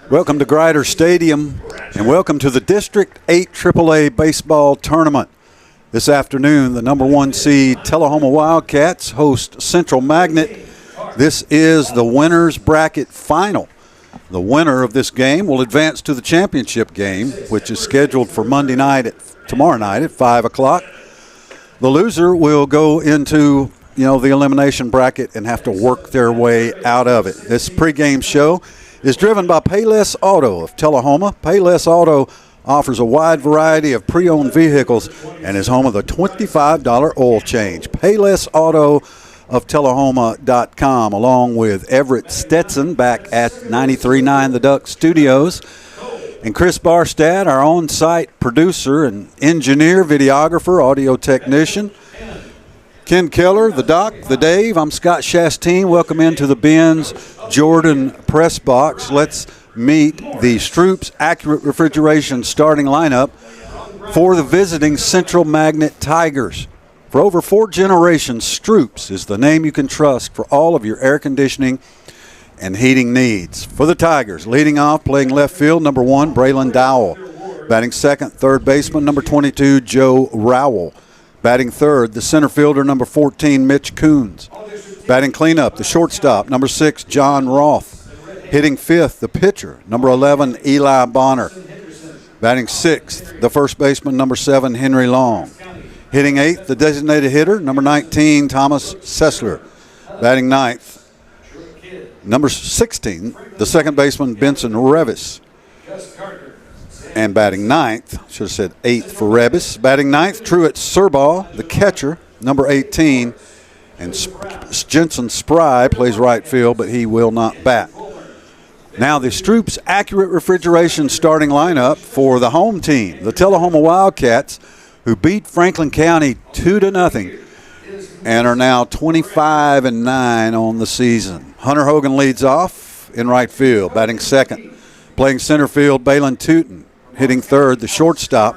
Welcome to Grider Stadium, and welcome to the District 8 AAA Baseball Tournament. This afternoon, the number 1 seed Tullahoma Wildcats host Central Magnet. This is the winner's bracket final. The winner of this game will advance to the championship game, which is scheduled for tomorrow night at 5 o'clock. The loser will go into the elimination bracket and have to work their way out of it. This pregame show is driven by Payless Auto of Tullahoma. Payless Auto offers a wide variety of pre-owned vehicles and is home of the $25 oil change. Payless Auto of Tullahoma.com, along with Everett Stetson back at 93.9 The Duck Studios. And Chris Barstad, our on-site producer and engineer, videographer, audio technician. Ken Keller, the Doc, the Dave. I'm Scott Chastain. Welcome into the Benz Jordan press box. Let's meet the Stroups Accurate Refrigeration starting lineup for the visiting Central Magnet Tigers. For over 4 generations, Stroups is the name you can trust for all of your air conditioning and heating needs. For the Tigers, leading off, playing left field, number 1, Braylon Dowell. Batting second, third baseman, number 22, Joe Rowell. Batting third, the center fielder, number 14, Mitch Coons. Batting cleanup, the shortstop, number 6, John Roth. Hitting fifth, the pitcher, number 11, Eli Bonner. Batting sixth, the first baseman, number 7, Henry Long. Hitting eighth, the designated hitter, number 19, Thomas Sessler. Batting ninth, number 16, the second baseman, Benson Revis. And batting ninth, should have said eighth for Revis. Batting ninth, Truett Serbaugh, the catcher, number 18. And Jensen Spry plays right field, but he will not bat. Now the Stroups Accurate Refrigeration starting lineup for the home team, the Tullahoma Wildcats, who beat Franklin County 2-0 and are now 25-9 on the season. Hunter Hogan leads off in right field, batting second. Playing center field, Balin Tootin. Hitting third, the shortstop,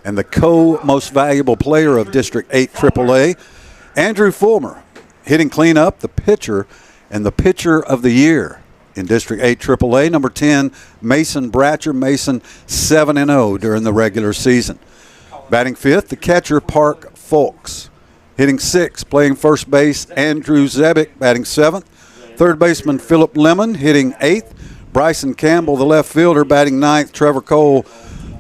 and the co-most valuable player of District 8 AAA, Andrew Fulmer. Hitting cleanup, the pitcher, and the pitcher of the year in District 8 AAA, number 10, Mason Bratcher. Mason 7-0 during the regular season. Batting fifth, the catcher, Park Fulks. Hitting sixth, playing first base, Andrew Zebick. Batting seventh, third baseman, Philip Lemon. Hitting eighth, Bryson Campbell, the left fielder. Batting ninth, Trevor Cole,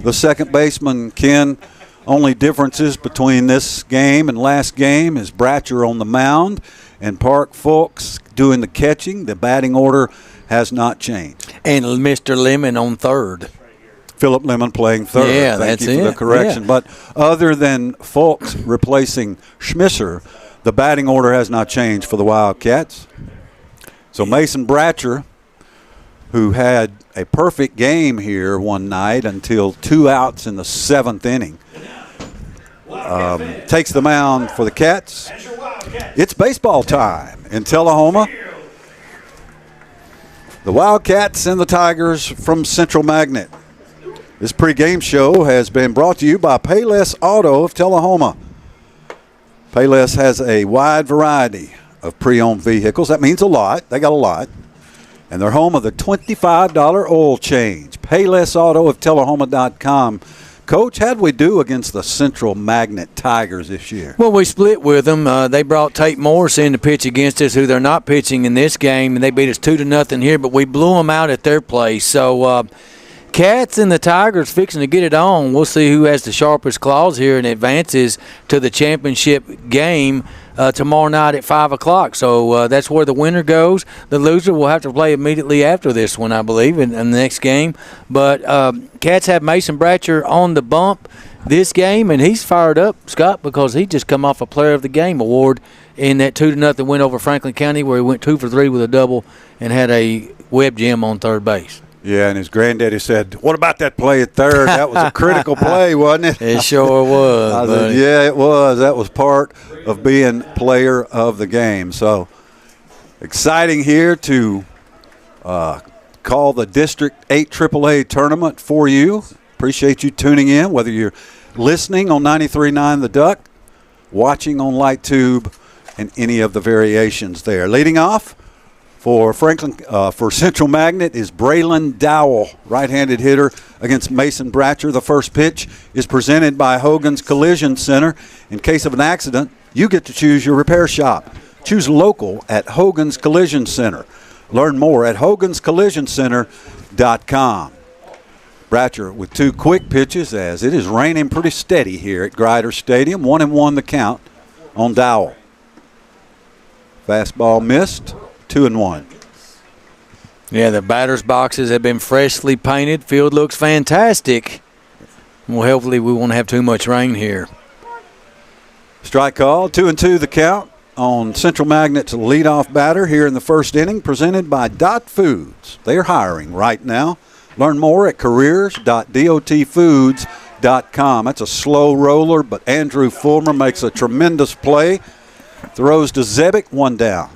the second baseman. Ken, only differences between this game and last game is Bratcher on the mound and Park Fulks doing the catching. The batting order has not changed. And Mr. Lemon on third. Philip Lemon playing third. Yeah, Thank that's you for it. the correction. Yeah. But other than Fulks replacing Schmisser, the batting order has not changed for the Wildcats. So Mason Bratcher, who had a perfect game here one night until 2 outs in the 7th inning, takes the mound for the Cats. It's baseball time in Tullahoma. The Wildcats and the Tigers from Central Magnet. This pregame show has been brought to you by Payless Auto of Tullahoma. Payless has a wide variety of pre-owned vehicles. That means a lot. They got a lot. And they're home of the $25 oil change. Payless Auto of Tullahoma.com. Coach, how'd we do against the Central Magnet Tigers this year? Well, we split with them. They brought Tate Morris in to pitch against us, who they're not pitching in this game, and they beat us 2-0 here, but we blew them out at their place. So Cats and the Tigers fixing to get it on. We'll see who has the sharpest claws here and advances to the championship game tomorrow night at 5 o'clock. So that's where the winner goes. The loser will have to play immediately after this one, I believe, in the next game. But Cats have Mason Bratcher on the bump this game, and he's fired up, Scott, because he just come off a Player of the Game award in that 2-0 win over Franklin County, where he went 2 for 3 with a double and had a web gem on third base. Yeah, and his granddaddy said, "What about that play at third? That was a critical play, wasn't it?" It sure was. I said, yeah, it was. That was part of being player of the game. So exciting here to call the District 8 AAA tournament for you. Appreciate you tuning in, whether you're listening on 93.9 The Duck, watching on Light Tube, and any of the variations there. Leading off for Central Magnet is Braylon Dowell, right-handed hitter against Mason Bratcher. The first pitch is presented by Hogan's Collision Center. In case of an accident, you get to choose your repair shop. Choose local at Hogan's Collision Center. Learn more at hoganscollisioncenter.com. Bratcher with 2 quick pitches as it is raining pretty steady here at Grider Stadium. 1-1 the count on Dowell. Fastball missed. 2-1. Yeah, the batter's boxes have been freshly painted. Field looks fantastic. Well, hopefully we won't have too much rain here. Strike call. 2-2 the count on Central Magnet's leadoff batter here in the first inning, presented by Dot Foods. They are hiring right now. Learn more at careers.dotfoods.com. That's a slow roller, but Andrew Fulmer makes a tremendous play. Throws to Zebic, 1 down.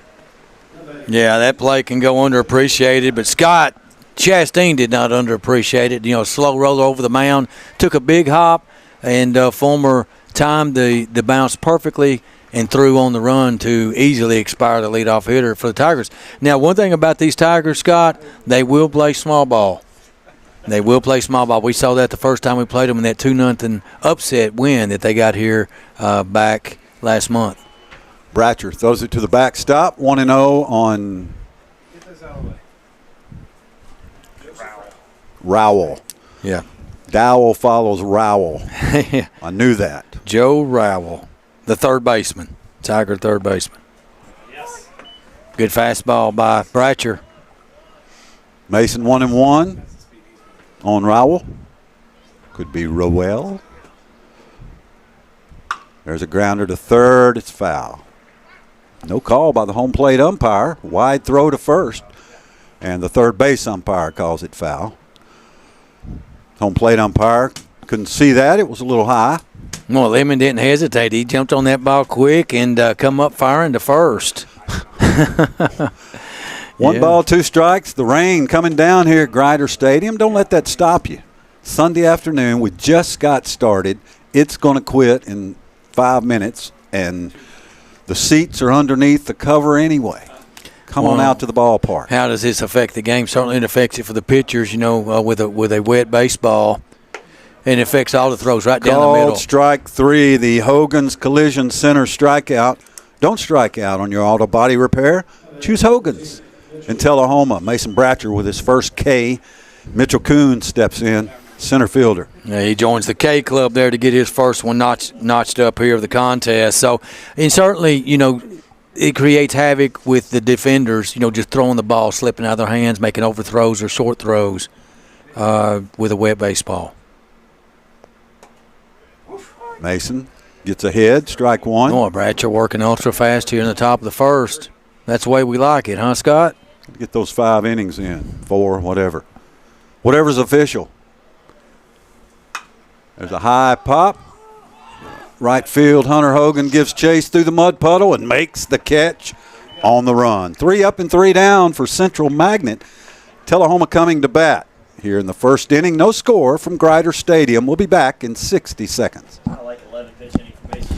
Yeah, that play can go underappreciated, but Scott Chastain did not underappreciate it. You know, slow roller over the mound, took a big hop, and Fulmer timed the bounce perfectly and threw on the run to easily expire the leadoff hitter for the Tigers. Now, one thing about these Tigers, Scott, they will play small ball. They will play small ball. We saw that the first time we played them in that 2-0 upset win that they got here back last month. Bratcher throws it to the backstop. 1-0 on Rowell. Yeah. Dowell follows Rowell. Yeah. I knew that. Joe Rowell, the third baseman, Tiger third baseman. Yes. Good fastball by Bratcher. Mason 1-1 on Rowell. Could be Rowell. There's a grounder to third. It's foul. No call by the home plate umpire. Wide throw to first. And the third base umpire calls it foul. Home plate umpire couldn't see that. It was a little high. Well, Lemon didn't hesitate. He jumped on that ball quick and come up firing to first. One ball, 2 strikes. The rain coming down here at Grider Stadium. Don't let that stop you. Sunday afternoon, we just got started. It's going to quit in 5 minutes, and the seats are underneath the cover anyway. Come on out to the ballpark. How does this affect the game? Certainly it affects it for the pitchers, you know, with a wet baseball. And it affects all the throws right down the middle. Called strike 3, the Hogan's Collision Center strikeout. Don't strike out on your auto body repair. Choose Hogan's in Tullahoma. Mason Bratcher with his first K. Mitchell Kuhn steps in, center fielder. Yeah, he joins the K Club there to get his first one notched up here of the contest. So, and certainly, you know, it creates havoc with the defenders, you know, just throwing the ball, slipping out of their hands, making overthrows or short throws with a wet baseball. Mason gets ahead, strike 1. Oh, Bratcher working ultra fast here in the top of the first. That's the way we like it, huh, Scott? Get those 5 innings in, 4, whatever. Whatever's official. There's a high pop. Right field, Hunter Hogan gives chase through the mud puddle and makes the catch on the run. 3 up and 3 down for Central Magnet. Tullahoma coming to bat here in the first inning. No score from Grider Stadium. We'll be back in 60 seconds. I like 11 pitch inning formation.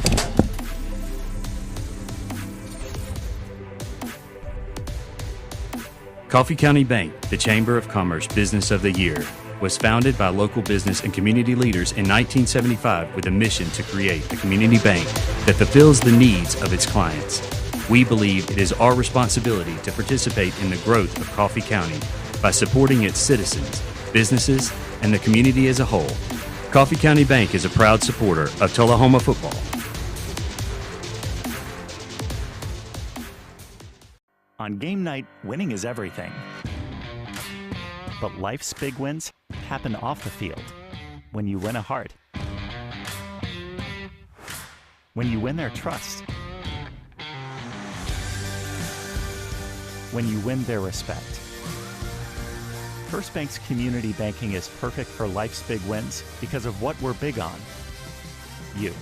Coffee County Bank, the Chamber of Commerce Business of the Year, was founded by local business and community leaders in 1975 with a mission to create a community bank that fulfills the needs of its clients. We believe it is our responsibility to participate in the growth of Coffee County by supporting its citizens, businesses, and the community as a whole. Coffee County Bank is a proud supporter of Tullahoma football. On game night, winning is everything. But life's big wins happen off the field. When you win a heart. When you win their trust. when you win their respect. First Bank's community banking is perfect for life's big wins because of what we're big on. You.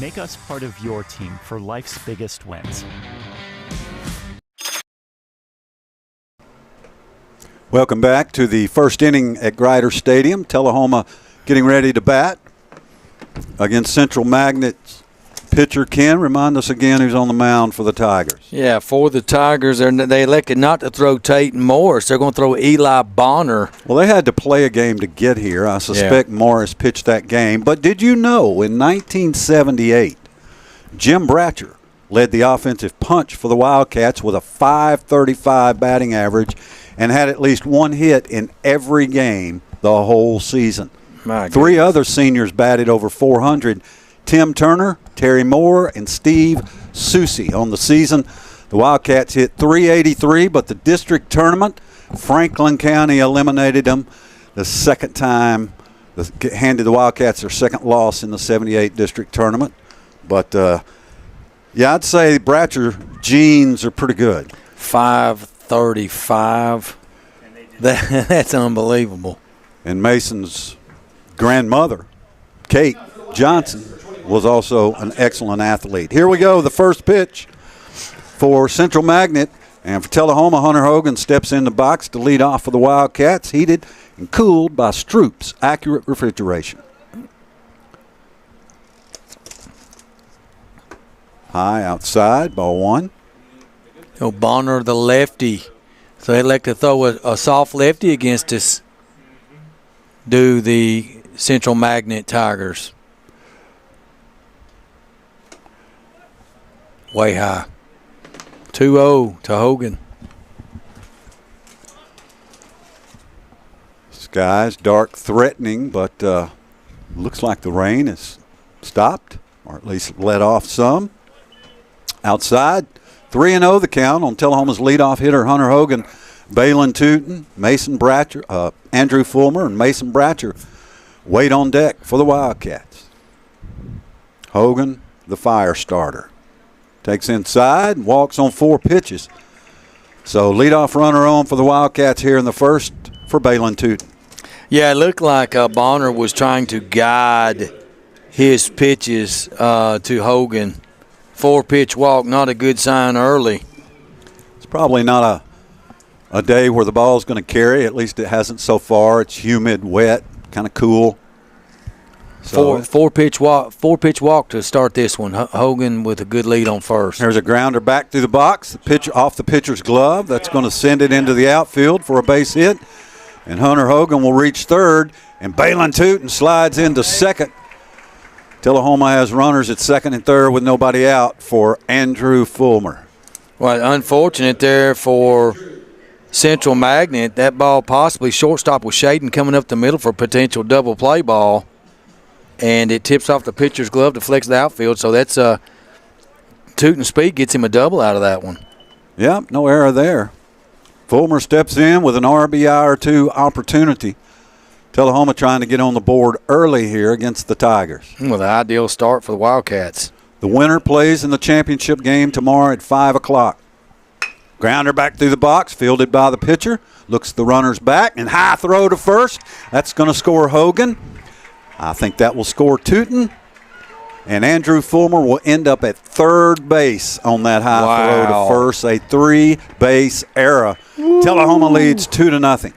Make us part of your team for life's biggest wins. Welcome back to the first inning at Grider Stadium. Tullahoma getting ready to bat against Central Magnet's pitcher. Ken, remind us again who's on the mound for the Tigers. Yeah, for the Tigers, they elected not to throw Tate and Morris. They're going to throw Eli Bonner. Well, they had to play a game to get here. I suspect Morris pitched that game. But did you know in 1978, Jim Bratcher led the offensive punch for the Wildcats with a .535 batting average and had at least one hit in every game the whole season. Three other seniors batted over .400. Tim Turner, Terry Moore, and Steve Susi on the season. The Wildcats hit .383, but the district tournament, Franklin County eliminated them the second time, handed the Wildcats their second loss in the 78 district tournament. But, yeah, I'd say Bratcher genes are pretty good. 535. That's unbelievable. And Mason's grandmother, Kate Johnson, was also an excellent athlete. Here we go, the first pitch for Central Magnet. And for Tullahoma, Hunter Hogan steps in the box to lead off for the Wildcats, heated and cooled by Stroop's Accurate Refrigeration. High outside, ball one. Bonner, the lefty. So they like to throw a soft lefty against us, do the Central Magnet Tigers. Way high. 2-0 to Hogan. Skies dark, threatening, but looks like the rain has stopped, or at least let off some. Outside, 3-0 the count on Tullahoma's leadoff hitter Hunter Hogan. Balin Tootin, Mason Bratcher, Andrew Fulmer, and Mason Bratcher wait on deck for the Wildcats. Hogan, the fire starter, takes inside and walks on 4 pitches. So leadoff runner on for the Wildcats here in the first for Balin Tootin. Yeah, it looked like Bonner was trying to guide his pitches to Hogan. 4-pitch walk, not a good sign early. It's probably not a day where the ball is going to carry. At least it hasn't so far. It's humid, wet, kind of cool. So Four-pitch walk to start this one. Hogan with a good lead on first. There's a grounder back through the box. The pitch off the pitcher's glove. That's going to send it into the outfield for a base hit. And Hunter Hogan will reach third. And Balin Tootin slides into second. Tullahoma has runners at second and third with nobody out for Andrew Fulmer. Well, unfortunate there for Central Magnet. That ball possibly shortstop with Shaden coming up the middle for a potential double play ball. And it tips off the pitcher's glove to flex the outfield. So that's Tootin speed gets him a double out of that one. Yep, no error there. Fulmer steps in with an RBI or two opportunity. Tullahoma trying to get on the board early here against the Tigers. Well, the ideal start for the Wildcats. The winner plays in the championship game tomorrow at 5 o'clock. Grounder back through the box, fielded by the pitcher. Looks the runners back, and high throw to first. That's going to score Hogan. I think that will score Tootin. And Andrew Fulmer will end up at third base on that high throw to first. A 3-base error. Tullahoma leads 2-0.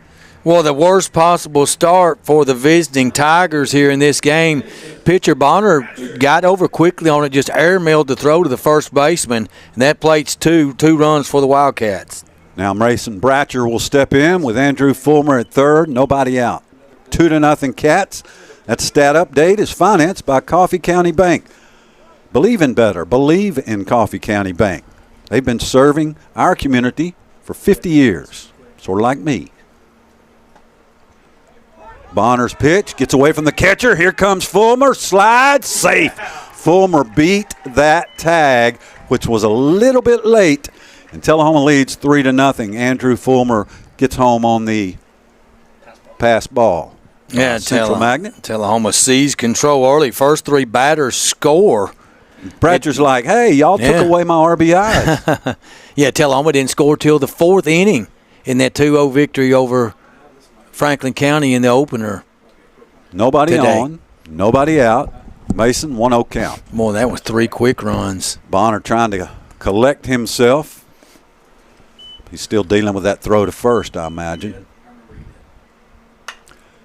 Well, the worst possible start for the visiting Tigers here in this game. Pitcher Bonner got over quickly on it, just airmailed the throw to the first baseman, and that plates two runs for the Wildcats. Now Mason Bratcher will step in with Andrew Fulmer at third, nobody out. 2-0 Cats. That stat update is financed by Coffee County Bank. Believe in better. Believe in Coffee County Bank. They've been serving our community for 50 years, sort of like me. Bonner's pitch gets away from the catcher. Here comes Fulmer. Slides. Safe. Fulmer beat that tag, which was a little bit late. And Tullahoma leads 3-0. Andrew Fulmer gets home on the pass ball. Yeah, Central Magnet. Tullahoma seized control early. First 3 batters score. Bratcher's like, hey, y'all took away my RBIs. Yeah, Tullahoma didn't score till the 4th inning in that 2-0 victory over Franklin County in the opener. Nobody today. on, nobody out. Mason, 1-0 count. Boy, that was 3 quick runs. Bonner trying to collect himself. He's still dealing with that throw to first, I imagine.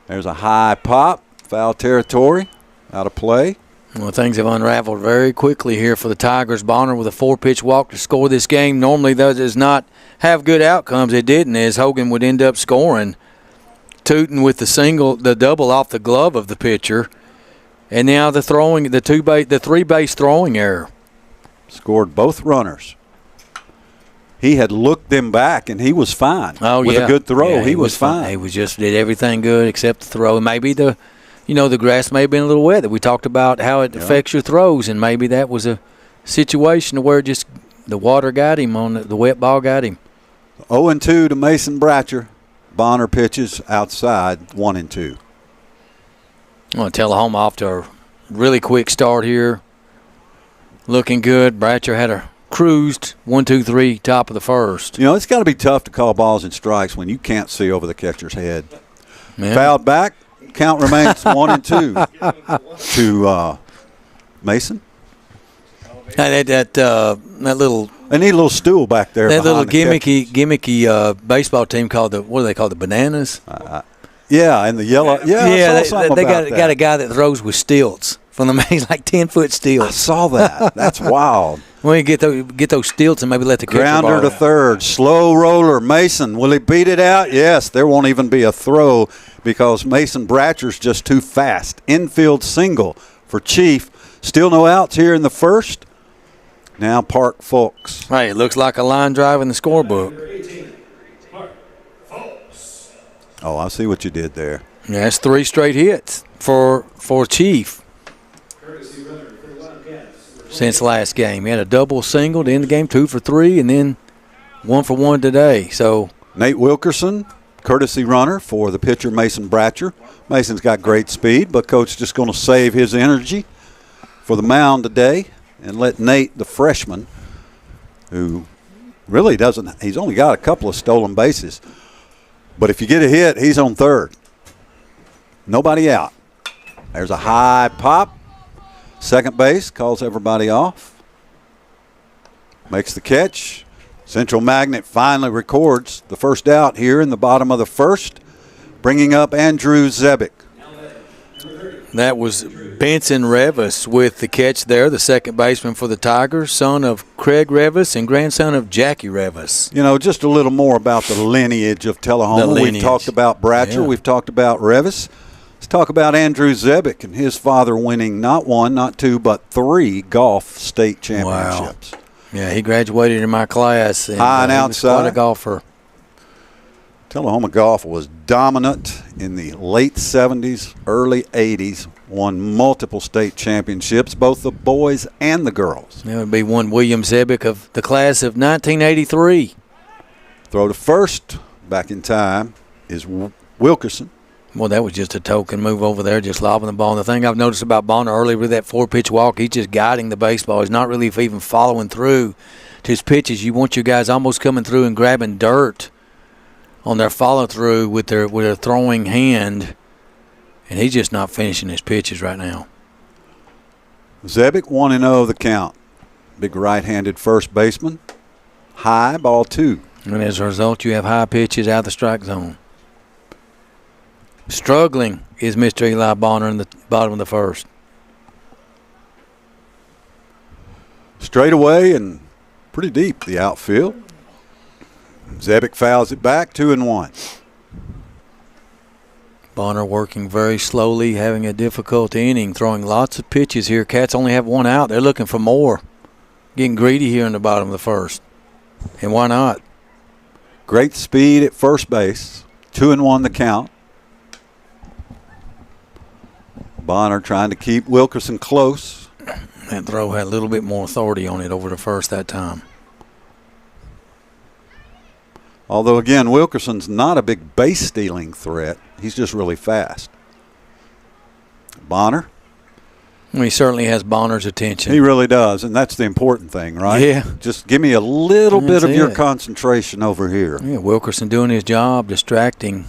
There's a high pop, foul territory, out of play. Well, things have unraveled very quickly here for the Tigers. Bonner with a 4-pitch walk to score this game. Normally, that does not have good outcomes. It didn't, as Hogan would end up scoring. Tootin with the double off the glove of the pitcher. And now the 3-base throwing error. Scored both runners. He had looked them back, and he was fine. With a good throw, he was fine. He was just did everything good except the throw. And maybe the grass may have been a little wet. That we talked about how it affects your throws, and maybe that was a situation where just the water got him on the wet ball got him. 0-2 to Mason Bratcher. Bonner pitches outside, 1-2. Well, Tullahoma off to a really quick start here. Looking good. Bratcher had a cruised 1-2-3 top of the first. You know, it's got to be tough to call balls and strikes when you can't see over the catcher's head. Yeah. Fouled back. Count remains 1-2 to Mason. That little. They need a little stool back there. That little behind gimmicky baseball team called what do they call the Bananas? Yeah, and the yellow. Yeah, I saw something they about got a guy that throws with stilts from the he's like 10-foot I stilts. saw that. That's wild. Well, you get those stilts and maybe let the catcher Grounder to third. Slow roller. Mason. Will he beat it out? Yes. There won't even be a throw because Mason Bratcher's just too fast. Infield single for Chief. Still no outs here in the first. Now Park Fulks. Hey, it looks like a line drive in the scorebook. Oh, I see what you did there. Yeah, that's 3 straight hits for Chief since last game. He had a double single to end the game, 2 for 3, and then 1 for 1 today. So Nate Wilkerson, courtesy runner for the pitcher Mason Bratcher. Mason's got great speed, but Coach just going to save his energy for the mound today and let Nate, the freshman, who really doesn't – he's only got a couple of stolen bases. But if you get a hit, he's on third. Nobody out. There's a high pop. Second base calls everybody off. Makes the catch. Central Magnet finally records the first out here in the bottom of the first, bringing up Andrew Zebick. that was Benson Revis with the catch there, the second baseman for the Tigers, son of Craig Revis and grandson of Jackie Revis. You know, just a little more about the lineage of Tullahoma. We've talked about Bratcher. Yeah. We've talked about Revis. Let's talk about Andrew Zebick and his father winning not one, not two, but 3 golf state championships. Wow. Yeah, he graduated in my class. And, high and outside. Quite a golfer. Tullahoma golf was dominant in the late 70s, early 80s, won multiple state championships, both the boys and the girls. That would be one William Zebick of the class of 1983. Throw to first, back in time, is Wilkerson. Well, that was just a token move over there, just lobbing the ball. And the thing I've noticed about Bonner earlier with that 4-pitch walk, he's just guiding the baseball. He's not really even following through to his pitches. You want your guys almost coming through and grabbing dirt on their follow-through with their throwing hand, and he's just not finishing his pitches right now. Zebick 1-0 the count. Big right-handed first baseman. High, ball 2. And as a result, you have high pitches out of the strike zone. Struggling is Mr. Eli Bonner in the bottom of the first. Straight away and pretty deep, the outfield. Zebick fouls it back, 2-1. Bonner working very slowly, having a difficult inning, throwing lots of pitches here. Cats only have 1 out. They're looking for more. Getting greedy here in the bottom of the first. And why not? Great speed at first base. 2-1 the count. Bonner trying to keep Wilkerson close. That throw had a little bit more authority on it over the first that time. Although, again, Wilkerson's not a big base-stealing threat. He's just really fast. Bonner. Well, he certainly has Bonner's attention. He really does, and that's the important thing, right? Yeah. Just give me a little bit That's of your it. concentration over here. Yeah, Wilkerson doing his job, distracting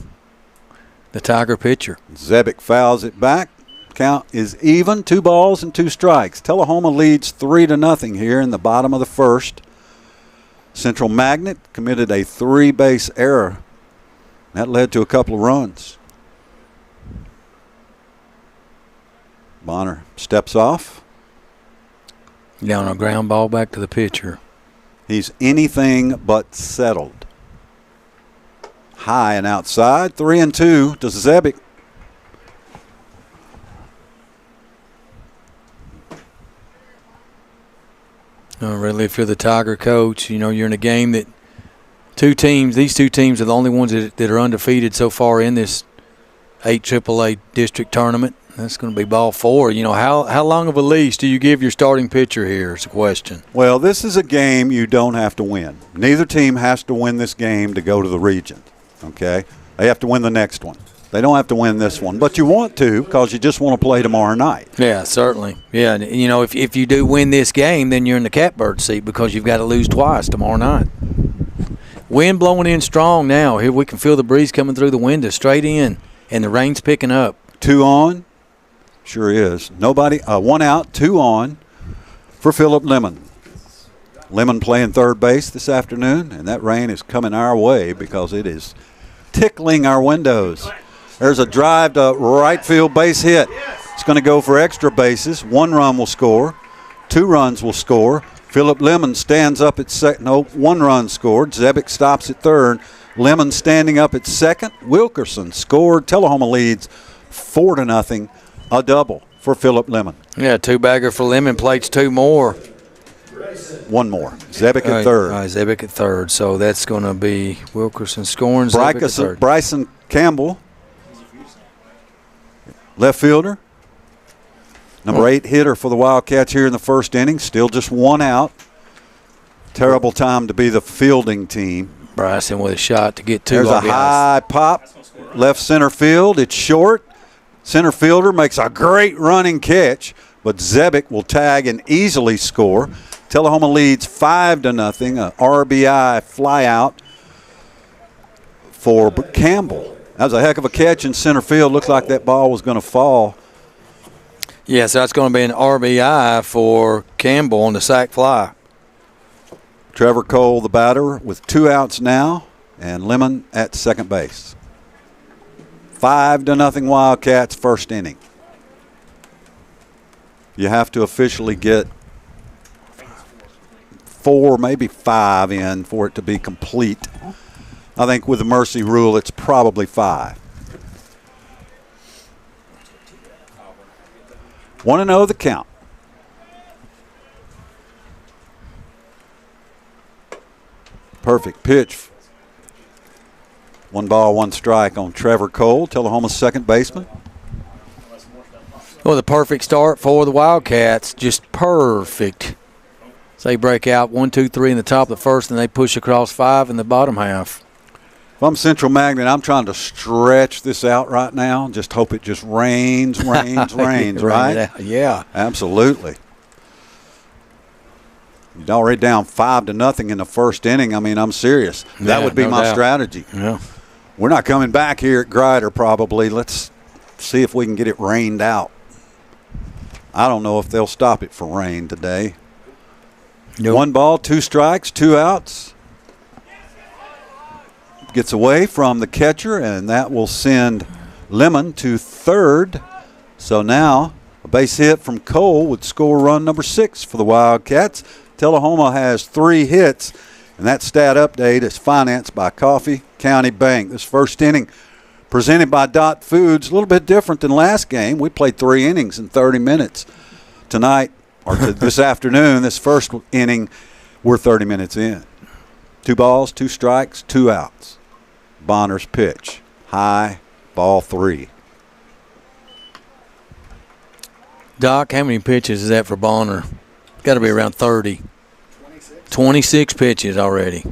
the Tiger pitcher. Zebic fouls it back. Count is even, 2 balls and 2 strikes. Tullahoma leads 3-0 here in the bottom of the first. Central Magnet committed a 3-base error. That led to a couple of runs. Bonner steps off. Down a ground ball back to the pitcher. He's anything but settled. High and outside, 3-2 to Zebic. Really, if you're the Tiger coach, you're in a game that these two teams are the only ones that are undefeated so far in this 8 AAA district tournament. That's going to be ball 4. How long of a leash do you give your starting pitcher here is the question. Well, this is a game you don't have to win. Neither team has to win this game to go to the region, okay? They have to win the next one. They don't have to win this one, but you want to because you just want to play tomorrow night. Yeah, certainly. Yeah, and, if you do win this game, then you're in the catbird seat because you've got to lose twice tomorrow night. Wind blowing in strong now. Here we can feel the breeze coming through the window straight in, and the rain's picking up. 2 on. Sure is. Nobody. 1 out, 2 on for Philip Lemon. Lemon playing third base this afternoon, and that rain is coming our way because it is tickling our windows. There's a drive to right field base hit. It's going to go for extra bases. 1 run will score. 2 runs will score. Philip Lemon stands up at second. No, 1 run scored. Zebic stops at third. Lemon standing up at second. Wilkerson scored. Tullahoma leads 4-0. A double for Philip Lemon. Yeah, 2-bagger for Lemon. Plates 2 more. 1 more. Zebic at third. Zebic at third. So that's going to be Wilkerson scoring. Zebic at third. Bryson Campbell, left fielder. Number 8 hitter for the Wildcats here in the first inning. Still just 1 out. Terrible time to be the fielding team. Bryson with a shot to get 2. There's a high pop. Left center field. It's short. Center fielder makes a great running catch, but Zebic will tag and easily score. Tullahoma leads 5-0. A RBI flyout for Campbell. That was a heck of a catch in center field. Looked like that ball was going to fall. Yes, that's going to be an RBI for Campbell on the sac fly. Trevor Cole, the batter, with 2 outs now, and Lemon at second base. 5-0 Wildcats, first inning. You have to officially get 4, maybe 5 in for it to be complete. I think with the mercy rule, it's probably 5. 1-0 the count. Perfect pitch. 1 ball, 1 strike on Trevor Cole, Tullahoma's second baseman. Well, the perfect start for the Wildcats. Just perfect. So they break out 1, 2, 3 in the top of the first, and they push across 5 in the bottom half. If I'm Central Magnet, I'm trying to stretch this out right now. Just hope it just rains, right? Yeah. Absolutely. You're already down 5-0 in the first inning. I mean, I'm serious. That would be my strategy. Yeah. We're not coming back here at Grider probably. Let's see if we can get it rained out. I don't know if they'll stop it for rain today. Nope. 1 ball, 2 strikes, 2 outs. Gets away from the catcher, and that will send Lemon to third. So now a base hit from Cole would score run number 6 for the Wildcats. Tullahoma has 3 hits, and that stat update is financed by Coffee County Bank. This first inning presented by Dot Foods, a little bit different than last game. We played 3 innings in 30 minutes. Tonight, or this afternoon, this first inning, we're 30 minutes in. 2 balls, 2 strikes, 2 outs. Bonner's pitch. High, ball 3. Doc, how many pitches is that for Bonner? Got to be around 30. 26 pitches already.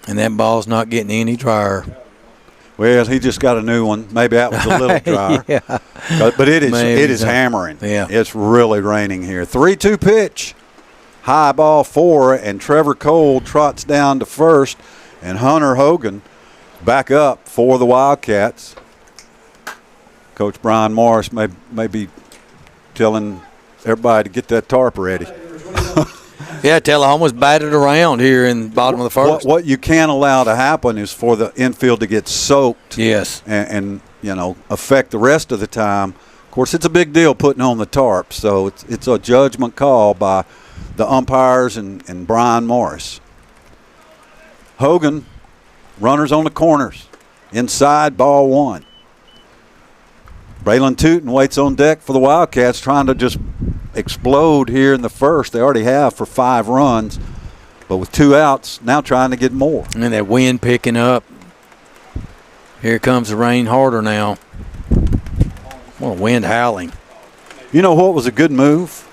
And that ball's not getting any drier. Well, he just got a new one. Maybe that was a little drier. Yeah. But it is so. hammering. Yeah. It's really raining here. 3-2 pitch. High ball 4, and Trevor Cole trots down to first, and Hunter Hogan back up for the Wildcats. Coach Brian Morris may be telling everybody to get that tarp ready. Yeah, Tullahoma's batted around here in the bottom of the first. What you can't allow to happen is for the infield to get soaked. Yes. And affect the rest of the time. Of course, it's a big deal putting on the tarp, so it's a judgment call by the umpires and Brian Morris. Hogan, runners on the corners. Inside, ball 1. Braylon Tootin waits on deck for the Wildcats, trying to just explode here in the first. They already have for 5 runs, but with 2 outs, now trying to get more. And that wind picking up. Here comes the rain harder now. What a wind howling. You know what was a good move?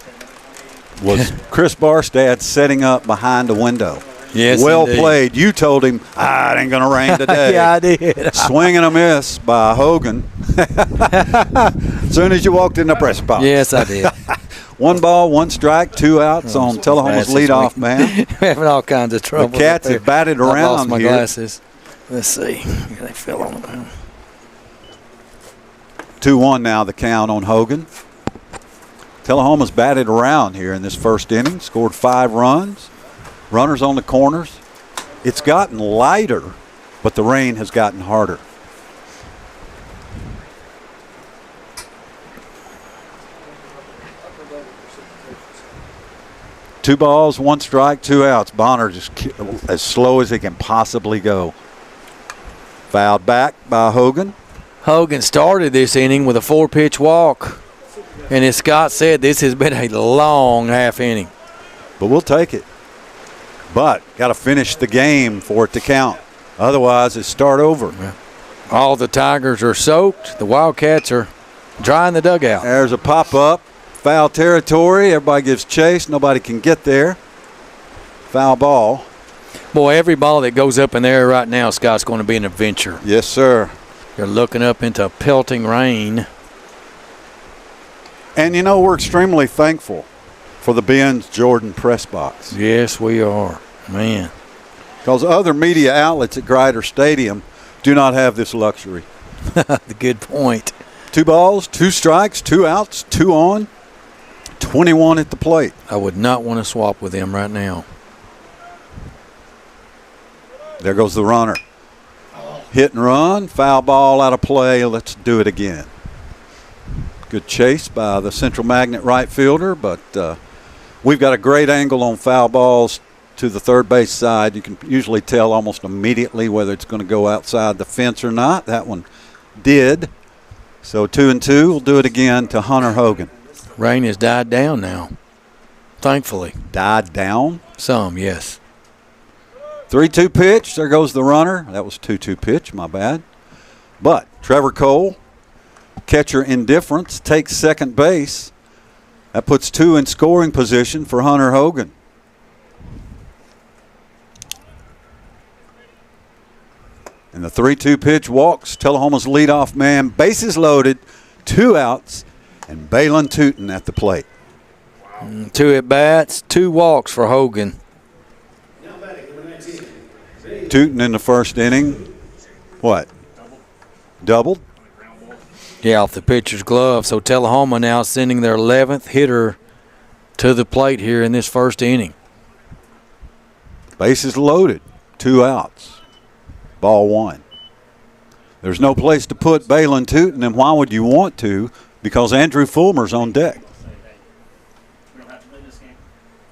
Was Chris Barstad setting up behind the window. Yes, well indeed. played. You told him, it ain't going to rain today. Yeah, I did. Swing and a miss by Hogan. As soon as you walked in the press box. Yes, I did. 1 ball, 1 strike, 2 outs on Tullahoma's leadoff man. Having all kinds of trouble. The Cats have batted around I lost my here. glasses. Let's see. They fell on the ground. 2-1 now the count on Hogan. Tullahoma's batted around here in this first inning, scored 5 runs. Runners on the corners. It's gotten lighter, but the rain has gotten harder. Two balls, 1 strike, 2 outs. Bonner just as slow as he can possibly go. Fouled back by Hogan. Hogan started this inning with a 4-pitch walk. And as Scott said, this has been a long half inning. But we'll take it. But got to finish the game for it to count. Otherwise, it's start over. Yeah. All the Tigers are soaked. The Wildcats are drying the dugout. There's a pop-up. Foul territory. Everybody gives chase. Nobody can get there. Foul ball. Boy, every ball that goes up in there right now, Scott's going to be an adventure. Yes, sir. You're looking up into pelting rain. And, we're extremely thankful for the Ben's Jordan press box. Yes, we are. Man. Because other media outlets at Grider Stadium do not have this luxury. Good point. 2 balls, 2 strikes, 2 outs, 2 on, 21 at the plate. I would not want to swap with him right now. There goes the runner. Hit and run, foul ball out of play. Let's do it again. Good chase by the Central Magnet right fielder, but we've got a great angle on foul balls to the third base side. You can usually tell almost immediately whether it's going to go outside the fence or not. That one did. So 2-2. We'll do it again to Hunter Hogan. Rain has died down now, thankfully. Died down? Some, yes. 3-2 pitch. There goes the runner. That was 2-2 pitch. My bad. But Trevor Cole, catcher indifference, takes second base. That puts 2 in scoring position for Hunter Hogan. And the 3-2 pitch walks Tullahoma's leadoff man. Bases loaded, 2 outs, and Braylon Tootin at the plate. 2 at bats, 2 walks for Hogan. Tootin in the first inning. What? Doubled? Yeah, off the pitcher's glove. So Tullahoma now sending their 11th hitter to the plate here in this first inning. Bases loaded, 2 outs. Ball 1. There's no place to put Braylon Tootin, and why would you want to? Because Andrew Fulmer's on deck. We don't have to win this game.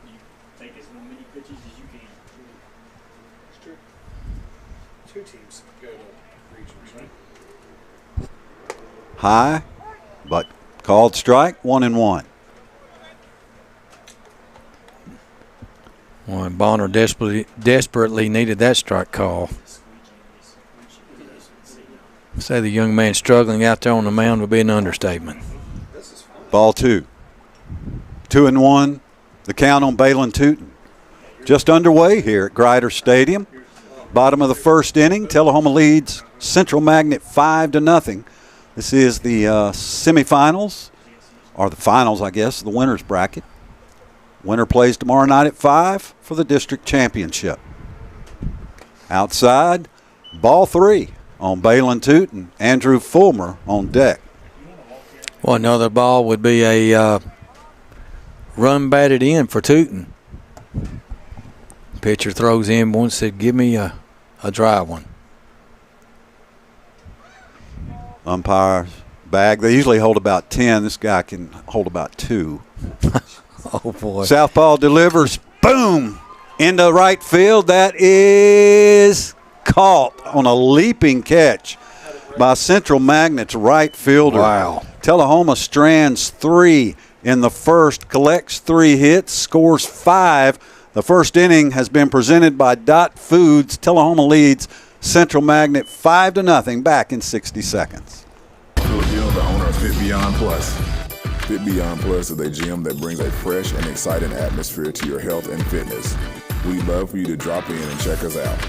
You take as many pitches as you can. It's true. 2 teams go to regions, right? High, but called strike, 1-1. Well, Bonner desperately needed that strike call. Say the young man struggling out there on the mound would be an understatement. Ball 2. 2-1. The count on Braylon Tootin. Just underway here at Grider Stadium. Bottom of the first inning, Tullahoma leads Central Magnet 5-0. This is the semifinals, or the finals, I guess, the winner's bracket. Winner plays tomorrow night at 5 for the district championship. Outside, ball 3 on Balin Toot and Andrew Fulmer on deck. Well, another ball would be a run batted in for Tootin. Pitcher throws in one, said, give me a dry one. Umpire's bag. They usually hold about 10. This guy can hold about 2. Oh, boy. Southpaw delivers. Boom! Into right field. That is caught on a leaping catch by Central Magnet's right fielder. Wow. Tullahoma strands 3 in the first, collects 3 hits, scores 5. The first inning has been presented by Dot Foods. Tullahoma leads Central Magnet 5-0, back in 60 seconds. Philip Gill, the owner of Fit Beyond Plus. Fit Beyond Plus is a gym that brings a fresh and exciting atmosphere to your health and fitness. We'd love for you to drop in and check us out.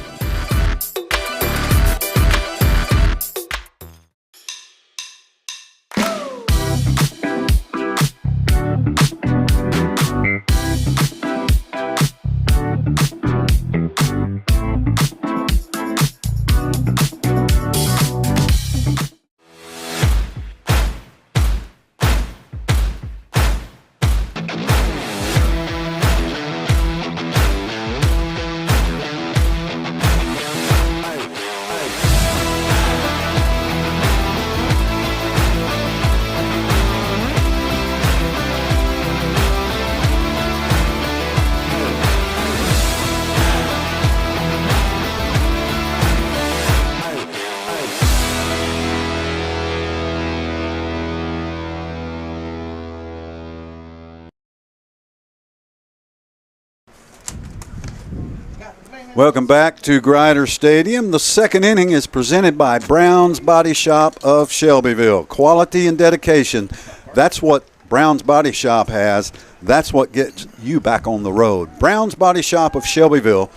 Welcome back to Grider Stadium. The second inning is presented by Brown's Body Shop of Shelbyville. Quality and dedication. That's what Brown's Body Shop has. That's what gets you back on the road. Brown's Body Shop of Shelbyville,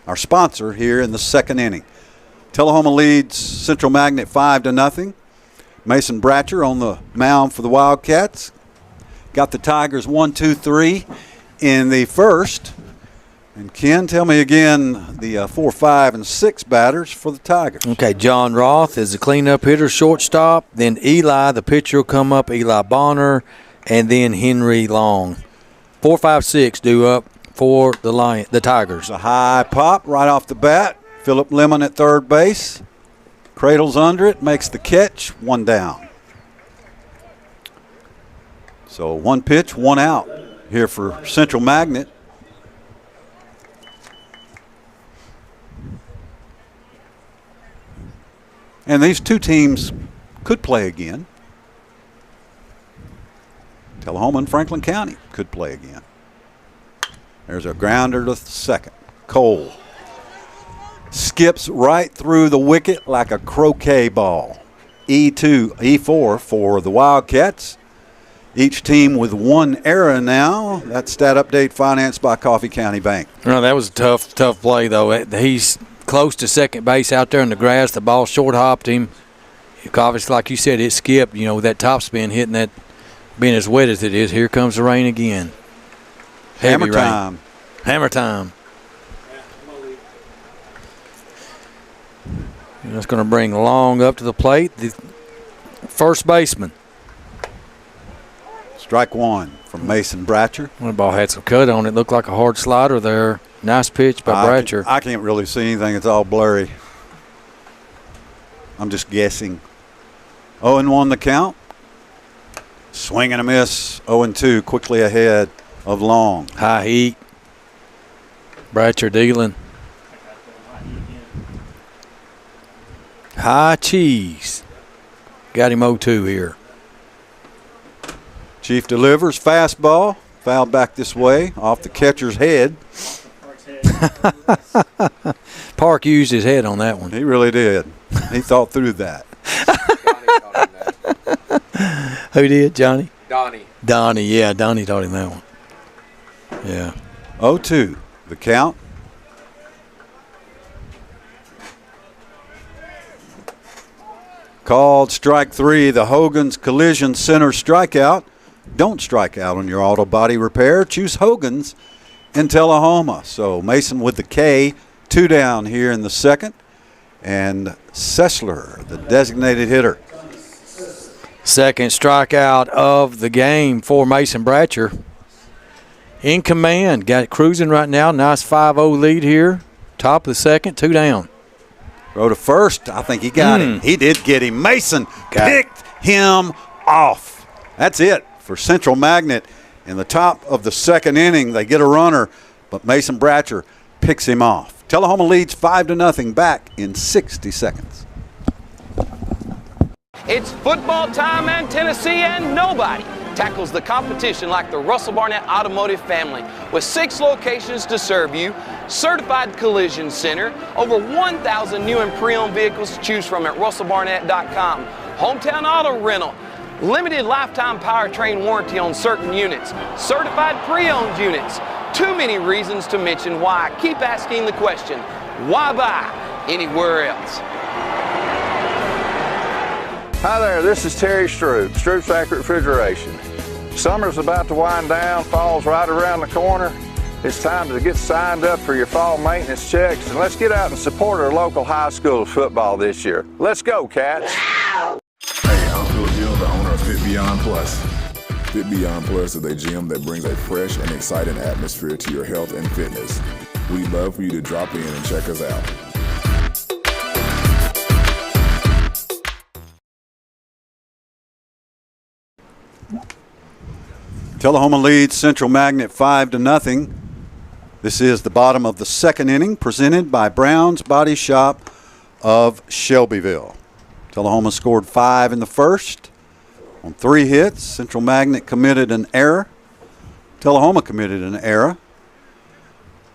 our sponsor here in the second inning. Tullahoma leads Central Magnet 5-0. Mason Bratcher on the mound for the Wildcats. Got the Tigers 1-2-3 in the first. And Ken, tell me again the 4, 5, and 6 batters for the Tigers. Okay, John Roth is the cleanup hitter, shortstop. Then Eli, the pitcher, will come up, Eli Bonner, and then Henry Long. 4, 5, 6 due up for the Tigers. A high pop right off the bat. Philip Lemon at third base. Cradles under it, makes the catch, 1 down. So 1 pitch, 1 out here for Central Magnet. And these two teams could play again. Tullahoma and Franklin County could play again. There's a grounder to second. Cole skips right through the wicket like a croquet ball. E2, E4 for the Wildcats. Each team with 1 error now. That stat update financed by Coffee County Bank. No, that was a tough play, though. He's close to second base out there in the grass. The ball short hopped him. Obviously, like you said, it skipped, with that top spin hitting that, being as wet as it is. Here comes the rain again. Heavy Hammer time. Rain. Hammer time. And that's going to bring Long up to the plate. The first baseman. Strike 1 from Mason Bratcher. The ball had some cut on it. Looked like a hard slider there. Nice pitch by Bratcher. I can't really see anything. It's all blurry. I'm just guessing. 0-1 the count. Swing and a miss. 0-2 quickly ahead of Long. High heat. Bratcher dealing. High cheese. Got him 0-2 here. Chief delivers. Fastball. Fouled back this way off the catcher's head. Park used his head on that one. He really did. He thought through that. Who did, Johnny? Donnie, yeah. Donnie taught him that one. Yeah. 0-2 the count. Called strike 3, the Hogan's Collision Center strikeout. Don't strike out on your auto body repair. Choose Hogan's in Tullahoma. So Mason with the K, 2 down here in the second. And Sessler, the designated hitter. Second strikeout of the game for Mason Bratcher. In command, got it cruising right now. Nice 5-0 lead here. Top of the second, 2 down. Throw to first. I think he got him. He did get him. Mason picked him off. That's it for Central Magnet. In the top of the second inning, they get a runner, but Mason Bratcher picks him off. Tullahoma leads 5-0 back in 60 seconds. It's football time in Tennessee, and nobody tackles the competition like the Russell Barnett Automotive family. With 6 locations to serve you, certified collision center, over 1,000 new and pre-owned vehicles to choose from at russellbarnett.com, hometown auto rental, limited lifetime powertrain warranty on certain units, certified pre-owned units. Too many reasons to mention why. Keep asking the question, why buy anywhere else? Hi there, this is Terry Stroop, Stroop's Accurate Refrigeration. Summer's about to wind down, fall's right around the corner. It's time to get signed up for your fall maintenance checks, and let's get out and support our local high school football this year. Let's go, Cats! Hey, I'm Phil Gill, the owner of Fit Beyond Plus. Fit Beyond Plus is a gym that brings a fresh and exciting atmosphere to your health and fitness. We'd love for you to drop in and check us out. Tullahoma leads Central Magnet 5-0. This is the bottom of the second inning, presented by Brown's Body Shop of Shelbyville. Tullahoma scored 5 in the first on 3 hits. Central Magnet committed an error. Tullahoma committed an error.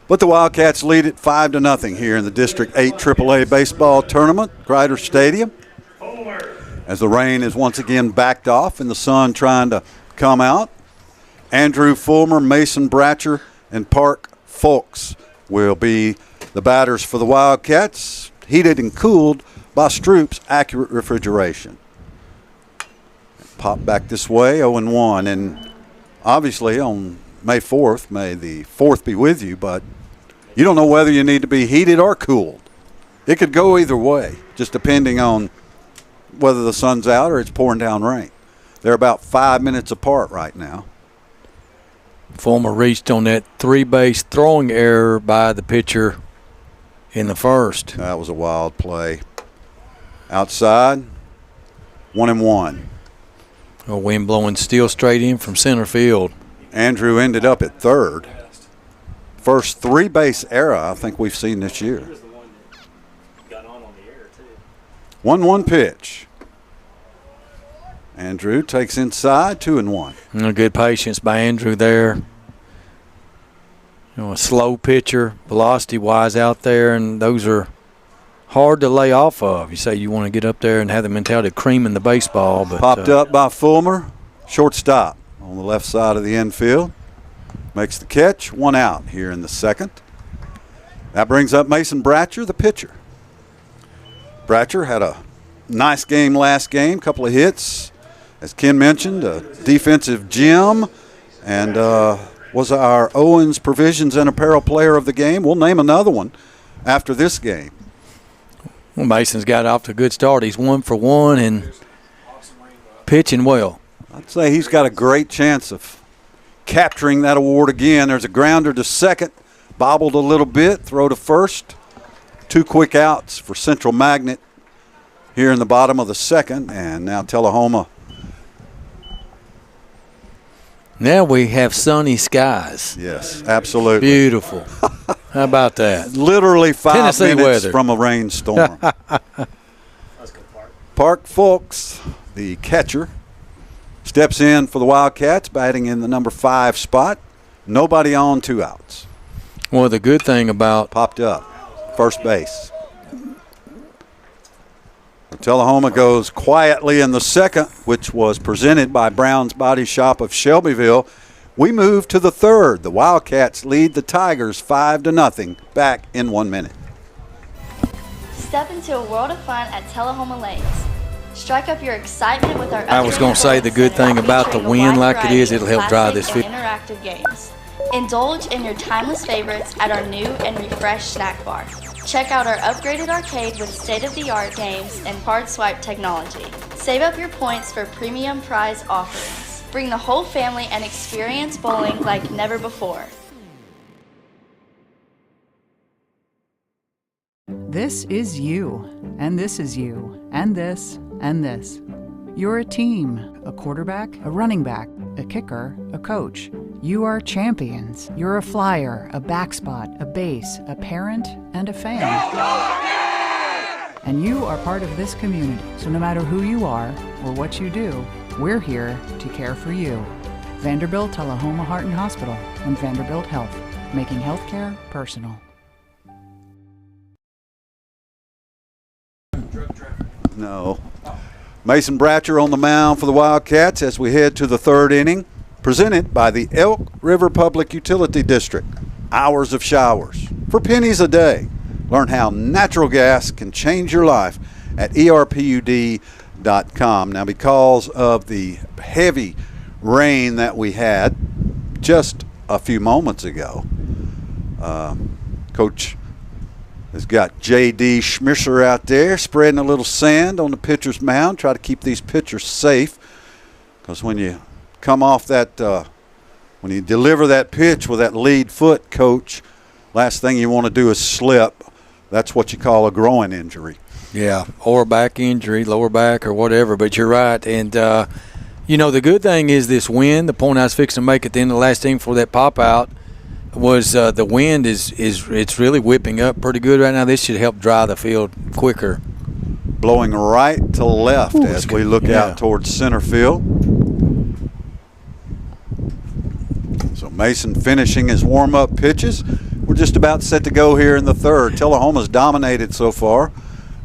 But the Wildcats lead it 5-0 here in the District 8 AAA baseball tournament, Grider Stadium. As the rain is once again backed off and the sun trying to come out, Andrew Fulmer, Mason Bratcher, and Park Fulks will be the batters for the Wildcats, heated and cooled by Stroop's Accurate Refrigeration. Pop back this way, 0-1, and obviously on May 4th, may the 4th be with you, but you don't know whether you need to be heated or cooled. It could go either way, just depending on whether the sun's out or it's pouring down rain. They're about 5 minutes apart right now. Fulmer reached on that 3-base throwing error by the pitcher in the first. That was a wild play. Outside, 1-1. A wind blowing steel straight in from center field. Andrew ended up at third. First 3-base error I think we've seen this year. 1-1 pitch. Andrew takes inside, 2-1. Good patience by Andrew there. A slow pitcher, velocity-wise out there, and those are hard to lay off of. You say you want to get up there and have the mentality of creaming the baseball. But popped up by Fulmer, shortstop on the left side of the infield. Makes the catch, 1 out here in the second. That brings up Mason Bratcher, the pitcher. Bratcher had a nice game last game, couple of hits. As Ken mentioned, a defensive gem, and was our Owens Provisions and Apparel Player of the Game. We'll name another one after this game. Well, Mason's got off to a good start. He's 1 for 1 and pitching well. I'd say he's got a great chance of capturing that award again. There's a grounder to second, bobbled a little bit, throw to first. 2 quick outs for Central Magnet here in the bottom of the second, and now Tullahoma. Now we have sunny skies. Yes, absolutely. Beautiful. How about that? Literally 5 Tennessee minutes weather from a rainstorm. Park Fulks, the catcher, steps in for the Wildcats, batting in the number 5 spot. Nobody on, 2 outs. Well, the good thing about popped up, first base. Tullahoma goes quietly in the second, which was presented by Brown's Body Shop of Shelbyville. We move to the third. The Wildcats lead the Tigers 5-0, back in 1 minute. Step into a world of fun at Tullahoma Lakes. Strike up your excitement with our I was going to say the good thing about the wind like it is, it'll help dry this field. Interactive games. Indulge in your timeless favorites at our new and refreshed snack bar. Check out our upgraded arcade with state-of-the-art games and card swipe technology. Save up your points for premium prize offerings. Bring the whole family and experience bowling like never before. This is you, and this is you, and this, and this. You're a team, a quarterback, a running back, a kicker, a coach. You are champions. You're a flyer, a backspot, a base, a parent, and a fan. And you are part of this community. So no matter who you are or what you do, we're here to care for you. Vanderbilt Tullahoma Heart and Hospital and Vanderbilt Health, making healthcare personal. No. Mason Bratcher on the mound for the Wildcats as we head to the third inning, presented by the Elk River Public Utility District. Hours of showers for pennies a day. Learn how natural gas can change your life at erpud.com. Now, because of the heavy rain that we had just a few moments ago, Coach has got J.D. Schmisser out there spreading a little sand on the pitcher's mound, try to keep these pitchers safe, because when you come off that, when you deliver that pitch with that lead foot, Coach, last thing you want to do is slip. That's what you call a groin injury. Yeah, or back injury, lower back or whatever, but you're right. And, you know, the good thing is this wind, the point I was fixing to make at the end of the last inning before that pop-out, was the wind it's really whipping up pretty good right now. This should help dry the field quicker. Blowing right to left as we look out towards center field. So Mason finishing his warm-up pitches. We're just about set to go here in the third. Tullahoma's dominated so far.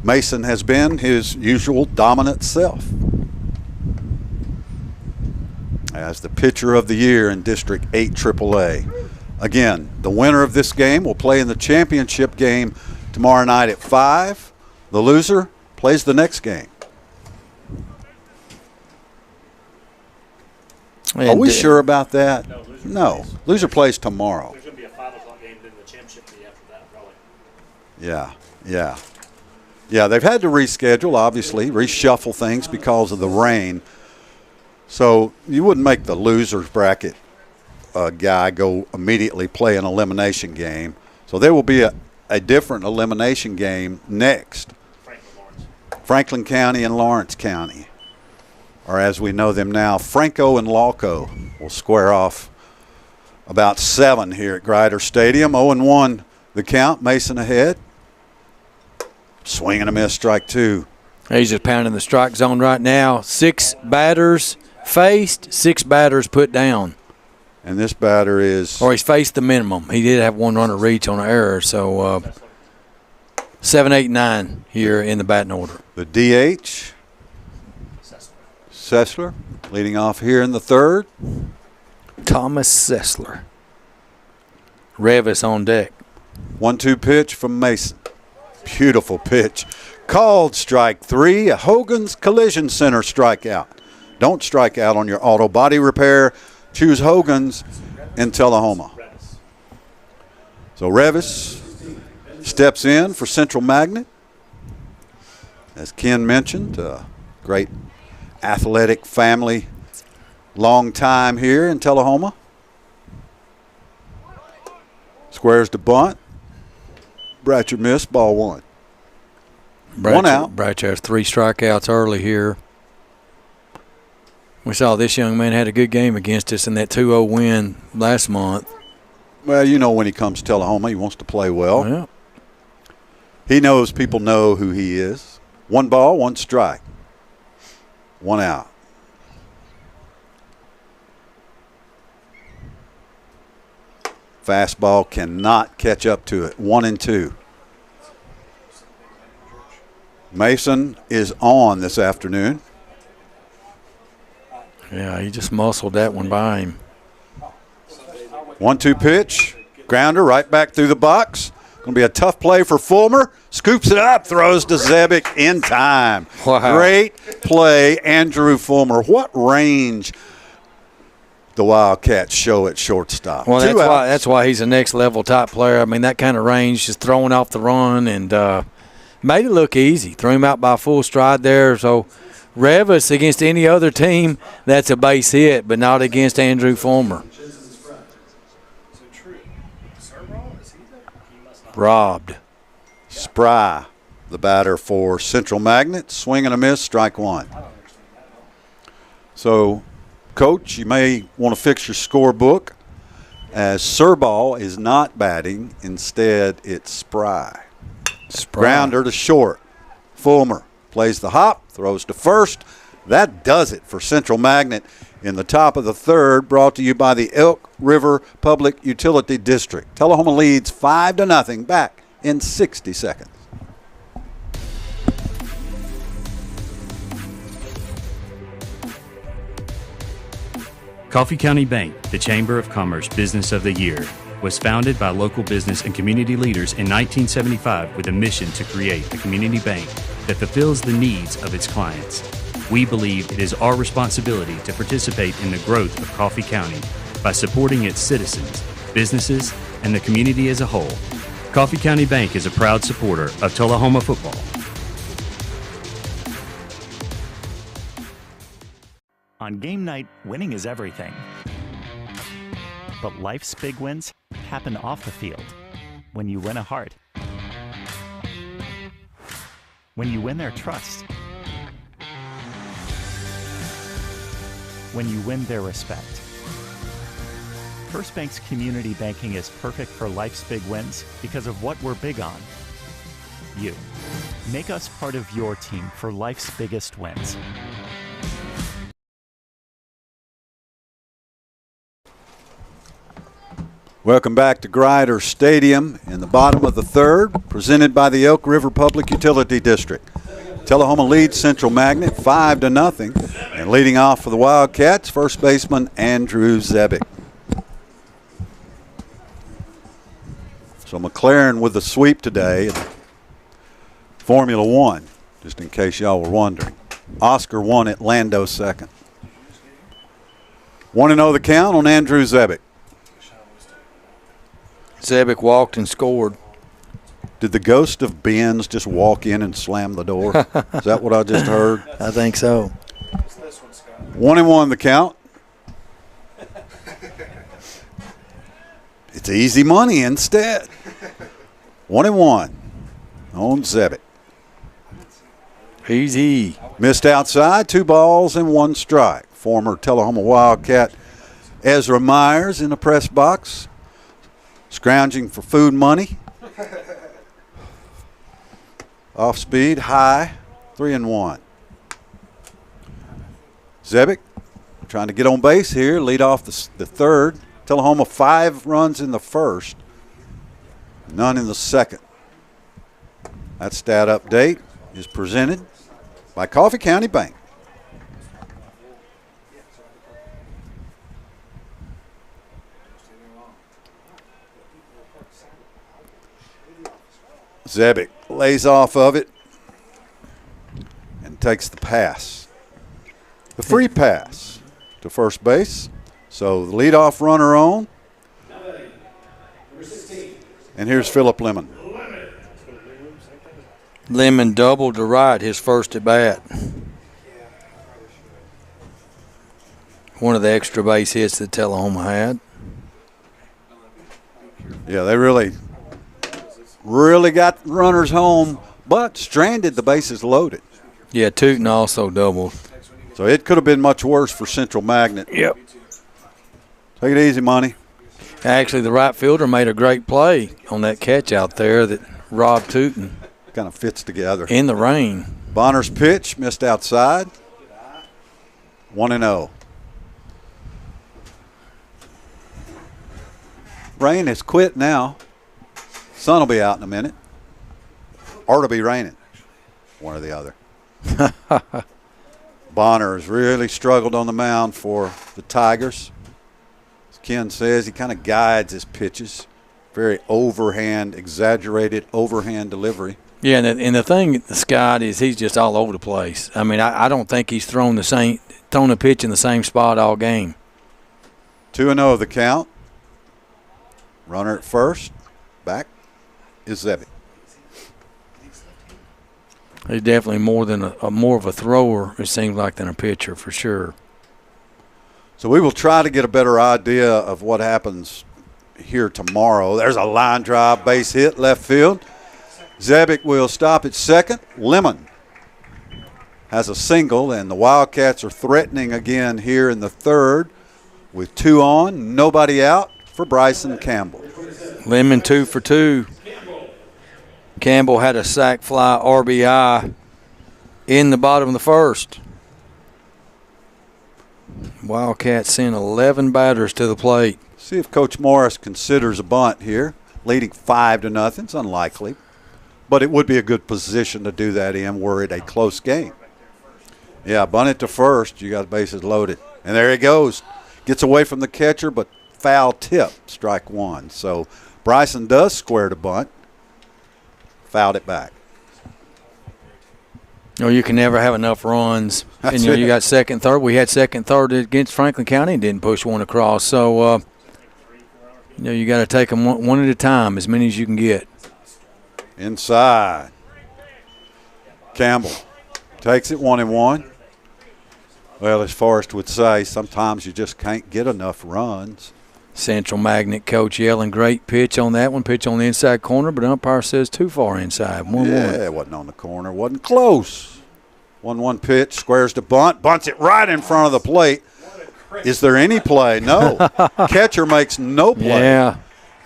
Mason has been his usual dominant self as the pitcher of the year in District 8 AAA. Again, the winner of this game will play in the championship game tomorrow night at 5. The loser plays the next game. And are we sure about that? No. Loser plays tomorrow. There's going to be a 5 o'clock game, then the championship day after that, probably. Yeah, they've had to reschedule, obviously, reshuffle things because of the rain. So you wouldn't make the loser's bracket guy go immediately play an elimination game. So there will be a different elimination game next. Franklin County and Lawrence County, or as we know them now, Franco and Lawco will square off about 7 here at Grider Stadium. 0-1 the count. Mason ahead. Swing and a miss, strike 2. He's just pounding the strike zone right now. 6 batters faced, 6 batters put down. And this batter is... Or he's faced the minimum. He did have 1 runner reach on an error. So 7, 8, 9 here in the batting order. The DH, Sessler, leading off here in the third. Thomas Sessler. Revis on deck. 1-2 pitch from Mason. Beautiful pitch. Called strike 3, a Hogan's Collision Center strikeout. Don't strike out on your auto body repair. Choose Hogan's in Tullahoma. So Revis steps in for Central Magnet. As Ken mentioned, great athletic family, long time here in Tullahoma. Squares to bunt. Bratcher missed, ball 1. 1 out. Bratcher has 3 strikeouts early here. We saw this young man had a good game against us in that 2-0 win last month. Well, you know when he comes to Tullahoma, he wants to play well. Yeah. He knows people know who he is. 1 ball, 1 strike. 1 out. Fastball cannot catch up to it. 1-2. Mason is on this afternoon. Yeah, he just muscled that one by him. 1-2 pitch. Grounder right back through the box. Going to be a tough play for Fulmer. Scoops it up, throws to Zebick in time. Wow. Great play, Andrew Fulmer. What range the Wildcats show at shortstop. Well, that's why he's a next-level type player. I mean, that kind of range, just throwing off the run, and made it look easy. Threw him out by full stride there. So Revis against any other team, that's a base hit, but not against Andrew Fulmer. Robbed. Spry, the batter for Central Magnet. Swing and a miss, strike one. So, Coach, you may want to fix your scorebook as Surball is not batting. Instead, it's Spry. Grounder to short. Fulmer plays the hop, throws to first. That does it for Central Magnet in the top of the third, brought to you by the Elk River Public Utility District. Tullahoma leads 5-0, back in 60 seconds. Coffee County Bank, the Chamber of Commerce Business of the Year, was founded by local business and community leaders in 1975 with a mission to create a community bank that fulfills the needs of its clients. We believe it is our responsibility to participate in the growth of Coffee County by supporting its citizens, businesses, and the community as a whole. Coffee County Bank is a proud supporter of Tullahoma football. On game night, winning is everything. But life's big wins happen off the field when you win a heart, when you win their trust, when you win their respect. First Bank's community banking is perfect for life's big wins because of what we're big on. You. Make us part of your team for life's biggest wins. Welcome back to Grider Stadium in the bottom of the third, presented by the Elk River Public Utility District. Tullahoma leads Central Magnet 5-0, and leading off for the Wildcats, first baseman Andrew Zebick. So McLaren with the sweep today in Formula One, just in case y'all were wondering. Oscar won at Lando second. 1-0 the count on Andrew Zebick. Zebick walked and scored. Did the ghost of Benz just walk in and slam the door? Is that what I just heard? I think so. 1-1 the count. It's easy money instead. 1-1 on Zebick. Easy. Missed outside, 2 balls and 1 strike. Former Tullahoma Wildcat Ezra Myers in the press box, scrounging for food money. Off speed, high, 3-1. Zebick trying to get on base here, lead off the third. Tullahoma 5 runs in the first, none in the second. That stat update is presented by Coffee County Bank. Zebick lays off of it and takes the pass. The free pass to first base. So the leadoff runner on. And here's Phillip Lemon. Lemon doubled to right his first at bat. One of the extra base hits that Tullahoma had. Yeah, they really got runners home, but stranded the bases loaded. Yeah, Tootin also doubled. So it could have been much worse for Central Magnet. Yep. Take it easy, Monty. Actually, the right fielder made a great play on that catch out there that robbed Tootin. Kind of fits together. In the rain. Bonner's pitch missed outside. 1-0. Rain has quit now. Sun will be out in a minute. Or it'll be raining. One or the other. Bonner has really struggled on the mound for the Tigers. As Ken says, he kind of guides his pitches Very overhand, exaggerated overhand delivery. Yeah, and the thing, Scott, is he's just all over the place. I mean, I don't think he's thrown a pitch in the same spot all game. 2-0 the count. Runner at first. Back is Zebic. He's definitely more of a thrower, it seems like, than a pitcher for sure. So we will try to get a better idea of what happens here tomorrow. There's a line drive, base hit, left field. Zebic will stop at second. Lemon has a single, and the Wildcats are threatening again here in the third with 2 on, nobody out for Bryson Campbell. Lemon 2 for 2. Campbell had a sac fly RBI in the bottom of the first. Wildcats sent 11 batters to the plate. See if Coach Morris considers a bunt here, leading 5-0. It's unlikely, but it would be a good position to do that in were it a close game. Yeah, bunt it to first. You got bases loaded. And there he goes. Gets away from the catcher, but foul tip, strike one. So Bryson does square the bunt. Fouled it back. You can never have enough runs. And you got second, third. We had second, third against Franklin County and didn't push one across. So, you got to take them one at a time, as many as you can get. Inside. Campbell takes it 1-1. Well, as Forrest would say, sometimes you just can't get enough runs. Central Magnet coach yelling, great pitch on that one, pitch on the inside corner, but umpire says too far inside. 1-1. Yeah, it wasn't on the corner, wasn't close. 1-1 pitch, squares the bunt, bunts it right in front of the plate. Is there any play? No. Catcher makes no play. Yeah.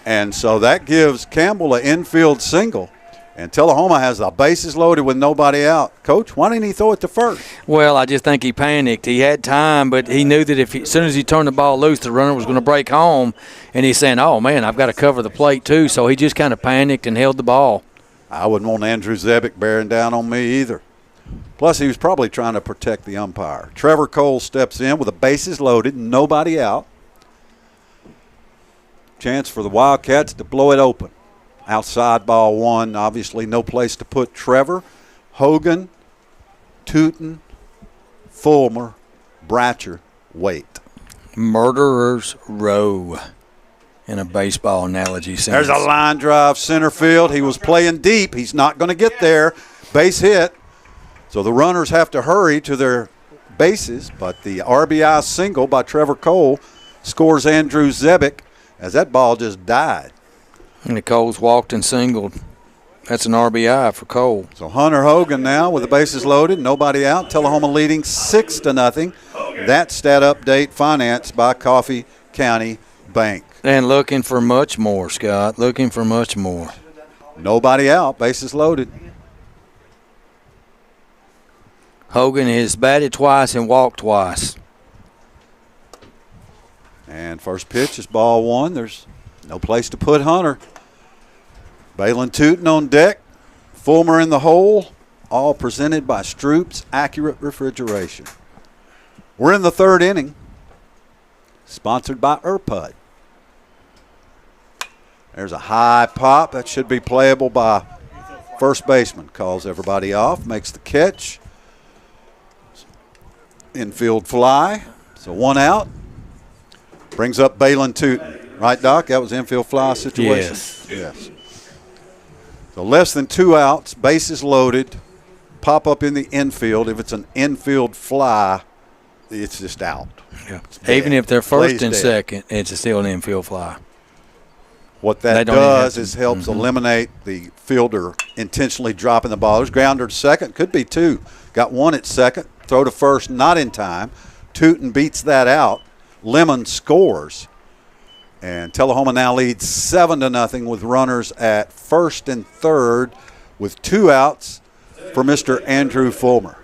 And so that gives Campbell an infield single. And Tullahoma has the bases loaded with nobody out. Coach, why didn't he throw it to first? Well, I just think he panicked. He had time, but he knew that as soon as he turned the ball loose, the runner was going to break home. And he's saying, oh, man, I've got to cover the plate too. So he just kind of panicked and held the ball. I wouldn't want Andrew Zebic bearing down on me either. Plus, he was probably trying to protect the umpire. Trevor Cole steps in with the bases loaded, nobody out. Chance for the Wildcats to blow it open. Outside ball one, obviously no place to put Trevor. Hogan, Tootin, Fulmer, Bratcher, Waite. Murderer's row in a baseball analogy sense. There's a line drive center field. He was playing deep. He's not going to get there. Base hit. So the runners have to hurry to their bases, but the RBI single by Trevor Cole scores Andrew Zebic as that ball just died. And the Coles walked and singled. That's an RBI for Cole. So Hunter Hogan now with the bases loaded, nobody out. Tullahoma leading 6-0. That stat update financed by Coffee County Bank. And looking for much more, Scott. Looking for much more. Nobody out, bases loaded. Hogan has batted twice and walked twice. And first pitch is ball one. There's no place to put Hunter. Balin Tootin on deck. Fulmer in the hole. All presented by Stroop's Accurate Refrigeration. We're in the third inning. Sponsored by Erpud. There's a high pop. That should be playable by first baseman. Calls everybody off. Makes the catch. Infield fly. So one out. Brings up Balin Tootin. Right, Doc? That was infield fly situation? Yes. So less than 2 outs, bases loaded, pop up in the infield. If it's an infield fly, it's just out. Yeah. Even if they're first and second, it's still an infield fly. What that does is helps eliminate the fielder intentionally dropping the ball. There's grounder to second, could be two. Got one at second, throw to first, not in time. Tootin beats that out. Lemon scores. And Tullahoma now leads 7-0 with runners at first and third with 2 outs for Mr. Andrew Fulmer.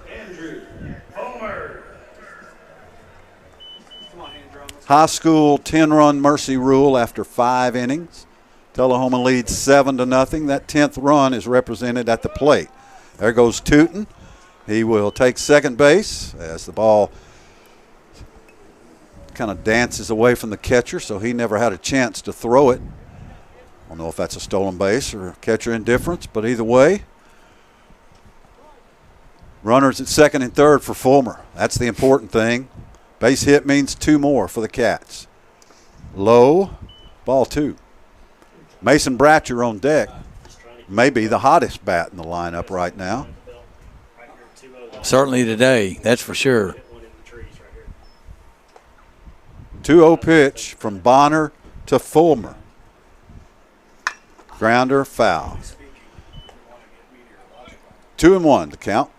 High school 10-run mercy rule after 5 innings. Tullahoma leads 7-0. That 10th run is represented at the plate. There goes Tootin. He will take second base as the ball kind of dances away from the catcher, so he never had a chance to throw it. I don't know if that's a stolen base or catcher indifference, but either way, runners at second and third for Fulmer. That's the important thing. Base hit means 2 more for the Cats. Low, ball 2. Mason Bratcher on deck. Maybe the hottest bat in the lineup right now. Certainly today, that's for sure. 2-0 pitch from Bonner to Fulmer. Grounder, foul. 2-1 to count.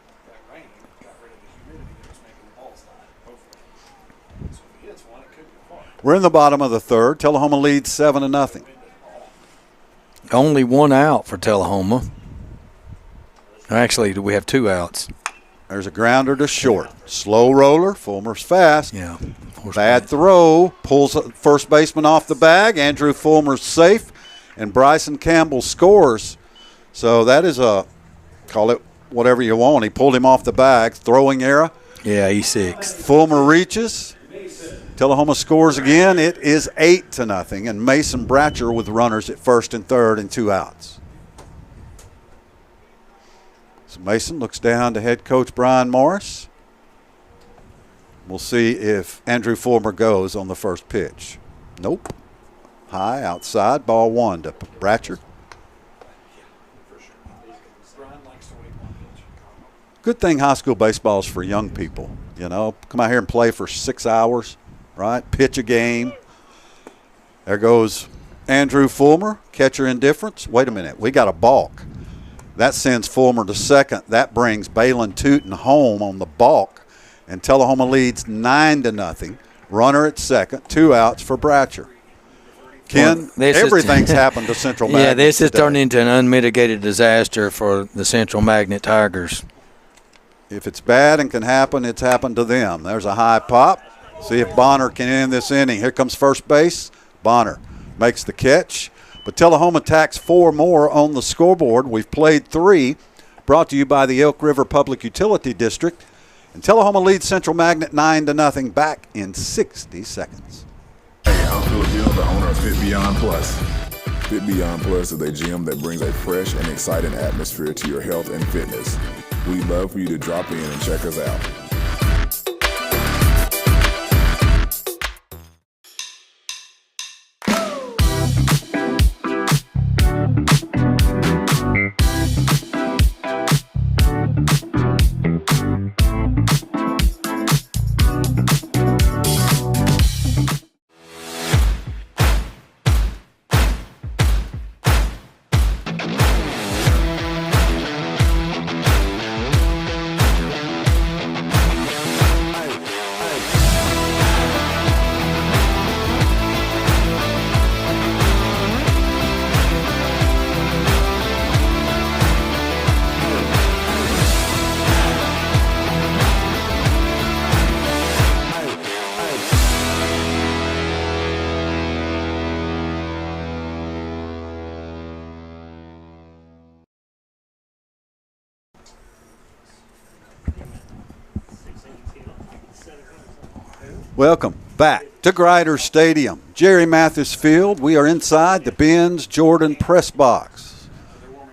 We're in the bottom of the third. Tullahoma leads 7-0. Only 1 out for Tullahoma. Actually, we have 2 outs. There's a grounder to short. Slow roller. Fulmer's fast. Yeah. Bad throw. Pulls the first baseman off the bag. Andrew Fulmer's safe. And Bryson Campbell scores. So that is a, call it whatever you want. He pulled him off the bag. Throwing error. Yeah, E6. Fulmer reaches. Tullahoma scores again. It is 8-0. And Mason Bratcher with runners at first and third and 2 outs. So Mason looks down to head coach Brian Morris. We'll see if Andrew Fulmer goes on the first pitch. Nope. High outside, ball 1 to Bratcher. Good thing high school baseball is for young people. You know, come out here and play for 6 hours, right? Pitch a game. There goes Andrew Fulmer, catcher indifference. Wait a minute, we got a balk. That sends Fulmer to second. That brings Balin Tootin home on the balk. And Tullahoma leads 9-0. Runner at second, 2 outs for Bratcher. Ken, everything's happened to Central Magnet. Yeah, this has today. turned into an unmitigated disaster for the Central Magnet Tigers. If it's bad and can happen, it's happened to them. There's a high pop. See if Bonner can end this inning. Here comes first base. Bonner makes the catch. But Tullahoma tacks 4 more on the scoreboard. We've played 3. Brought to you by the Elk River Public Utility District. And Tullahoma leads Central Magnet 9-0 back in 60 seconds. Hey, I'm Phil Gill, the owner of Fit Beyond Plus. Fit Beyond Plus is a gym that brings a fresh and exciting atmosphere to your health and fitness. We'd love for you to drop in and check us out. Welcome back to Grider Stadium, Jerry Mathis Field. We are inside the Benz Jordan press box.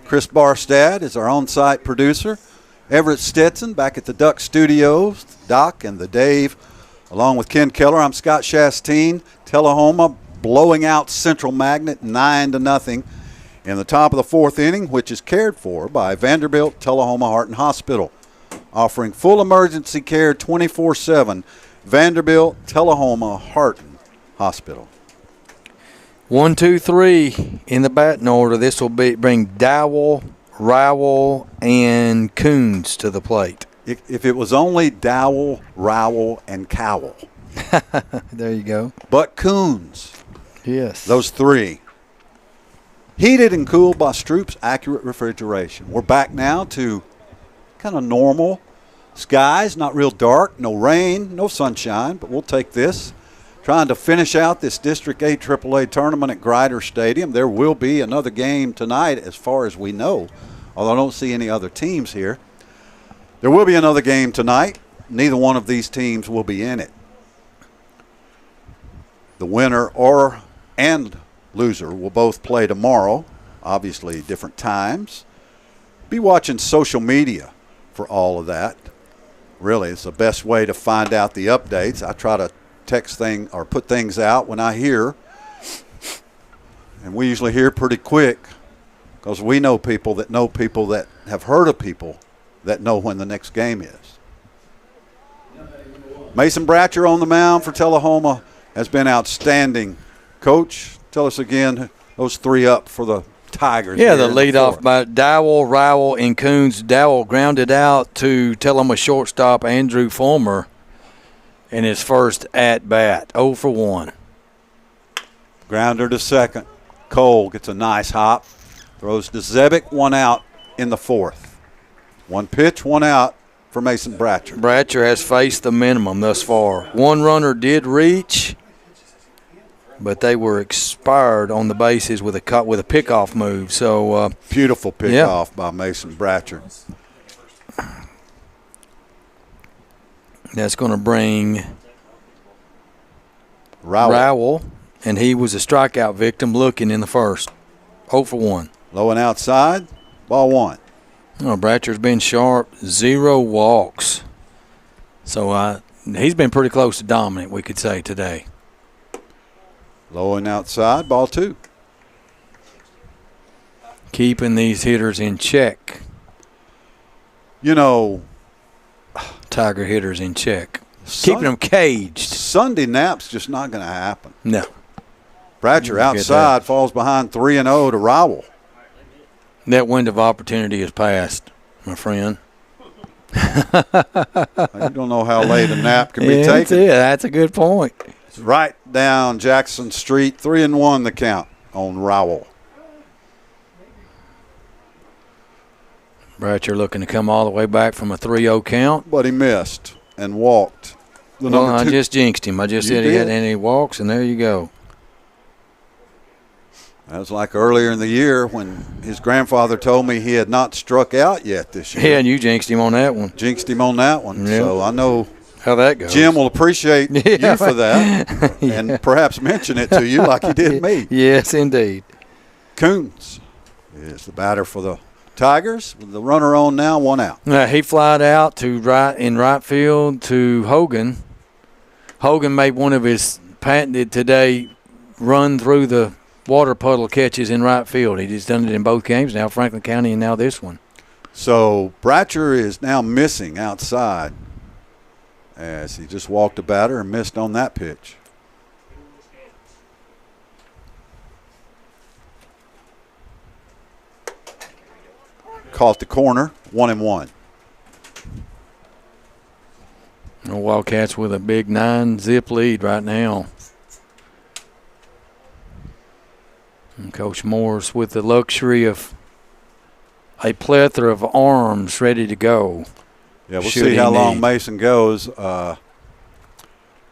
Chris Barstad is our on-site producer. Everett Stetson back at the Duck Studios, Doc and the Dave, along with Ken Keller. I'm Scott Chastain. Tullahoma blowing out Central Magnet 9-0 in the top of the 4th inning, which is cared for by Vanderbilt Tullahoma Heart and Hospital, offering full emergency care 24/7. Vanderbilt Tullahoma Heart Hospital. 1, 2, 3 in the batting order. This will bring Dowell, Rowell, and Coons to the plate. If it was only Dowell, Rowell, and Cowell. There you go. But Coons. Yes. Those 3. Heated and cooled by Stroop's Accurate Refrigeration. We're back now to kind of normal skies, not real dark, no rain, no sunshine, but we'll take this. Trying to finish out this District 8 AAA tournament at Grider Stadium. There will be another game tonight as far as we know, although I don't see any other teams here. There will be another game tonight. Neither one of these teams will be in it. The winner and loser will both play tomorrow, obviously different times. Be watching social media for all of that. Really, it's the best way to find out the updates. I try to text things or put things out when I hear, and we usually hear pretty quick because we know people that have heard of people that know when the next game is. Mason Bratcher on the mound for Tullahoma has been outstanding. Coach, tell us again those three up for the Tigers. Yeah, the leadoff by Dowell, Rowell, and Coons. Dowell grounded out to Tullahoma shortstop Andrew Fulmer in his first at-bat, 0 for 1. Grounder to second. Cole gets a nice hop. Throws to Zebic, 1 out in the 4th. 1 pitch, 1 out for Mason Bratcher. Bratcher has faced the minimum thus far. One runner did reach, but they were expired on the bases with a pickoff move. So beautiful pickoff by Mason Bratcher. That's going to bring Rowell, and he was a strikeout victim looking in the first. 0 for 1. Low and outside, ball 1. Oh, Bratcher's been sharp, 0 walks. So he's been pretty close to dominant, we could say, today. Low and outside, ball 2. Keeping these hitters in check. You know, Tiger hitters in check. Keeping them caged. Sunday nap's just not going to happen. No. Bratcher outside falls behind 3-0 to Rowell. That window of opportunity has passed, my friend. You don't know how late a nap can be taken. Yeah, that's a good point. It's right down Jackson Street, 3-1 the count on Rowell. Bratcher looking to come all the way back from a 3-0 count. But he missed and walked. I just jinxed him. I just said he had any walks, and there you go. That was like earlier in the year when his grandfather told me he had not struck out yet this year. Yeah, and you jinxed him on that one. Jinxed him on that one. Yep. So I know how that goes. Jim will appreciate you for that and perhaps mention it to you like he did me. Yes, indeed. Coons is the batter for the Tigers with the runner on now, 1 out. He flied out to right field to Hogan. Hogan made one of his patented today run through the water puddle catches in right field. He's done it in both games now, Franklin County and now this one. So Bratcher is now missing outside as he just walked a batter and missed on that pitch. Caught the corner, 1-1. The Wildcats with a big 9-zip lead right now. And Coach Morris with the luxury of a plethora of arms ready to go. Yeah, we'll see how long Mason goes.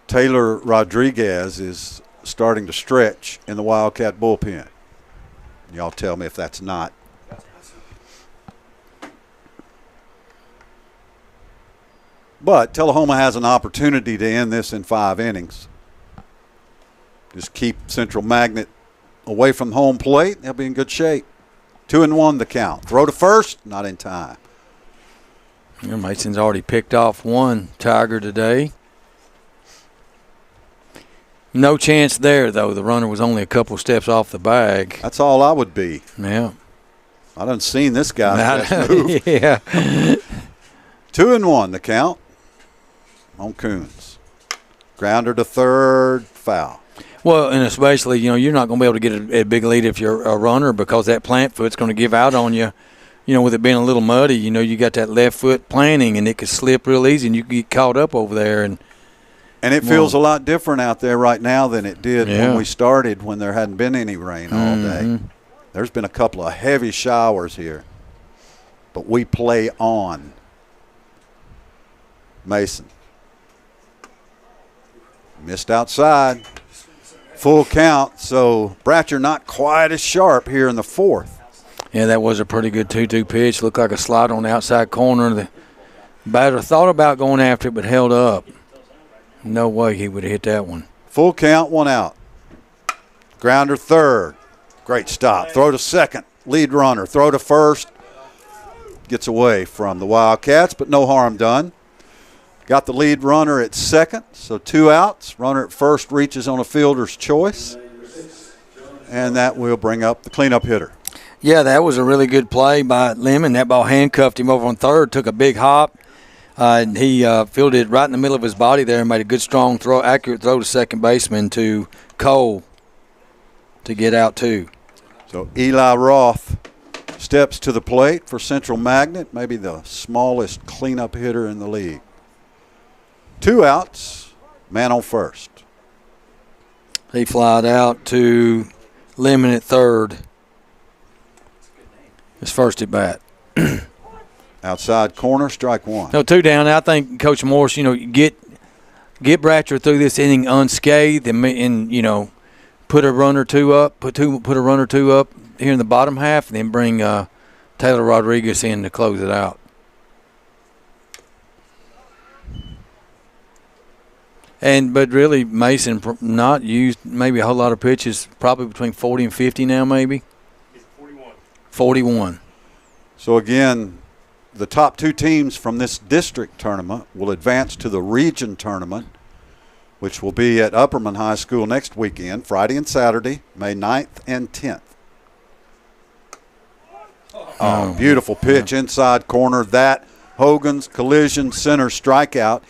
Taylor Rodriguez is starting to stretch in the Wildcat bullpen. Y'all tell me if that's not. But Tullahoma has an opportunity to end this in 5 innings. Just keep Central Magnet away from home plate. They'll be in good shape. 2-1 the count. Throw to first, not in time. Yeah, Mason's already picked off one Tiger today. No chance there, though. The runner was only a couple steps off the bag. That's all I would be. Yeah. I done seen this guy's best move. Yeah. 2-1 the count on Coons. Grounder to third, foul. Well, and especially, you're not going to be able to get a big lead if you're a runner because that plant foot's going to give out on you. With it being a little muddy, you got that left foot planting and it could slip real easy and you could get caught up over there. And it feels a lot different out there right now than it did when we started when there hadn't been any rain all day. There's been a couple of heavy showers here. But we play on. Mason. Missed outside. Full count, so Bratcher not quite as sharp here in the 4th. Yeah, that was a pretty good 2-2 pitch. Looked like a slide on the outside corner. The batter thought about going after it but held up. No way he would have hit that one. Full count, 1 out. Grounder third. Great stop. Throw to second. Lead runner. Throw to first. Gets away from the Wildcats, but no harm done. Got the lead runner at second, so 2 outs. Runner at first reaches on a fielder's choice. And that will bring up the cleanup hitter. Yeah, that was a really good play by Lemon. That ball handcuffed him over on third, took a big hop. And he fielded it right in the middle of his body there and made a good, strong throw, accurate throw to second baseman to Cole to get out two. So Eli Roth steps to the plate for Central Magnet, maybe the smallest cleanup hitter in the league. 2 outs, man on first. He flied out to Lemon at third. His first at bat. Outside corner, strike one. No, 2 down. I think Coach Morris, get Bratcher through this inning unscathed and put a run or two up, put a run or two up here in the bottom half, and then bring Taylor Rodriguez in to close it out. But really, Mason not used maybe a whole lot of pitches, probably between 40 and 50 now, maybe. 41. So again, the top 2 teams from this district tournament will advance to the region tournament, which will be at Upperman High School next weekend, Friday and Saturday, May 9th and 10th. Oh, beautiful pitch inside corner. That Hogan's collision center strikeout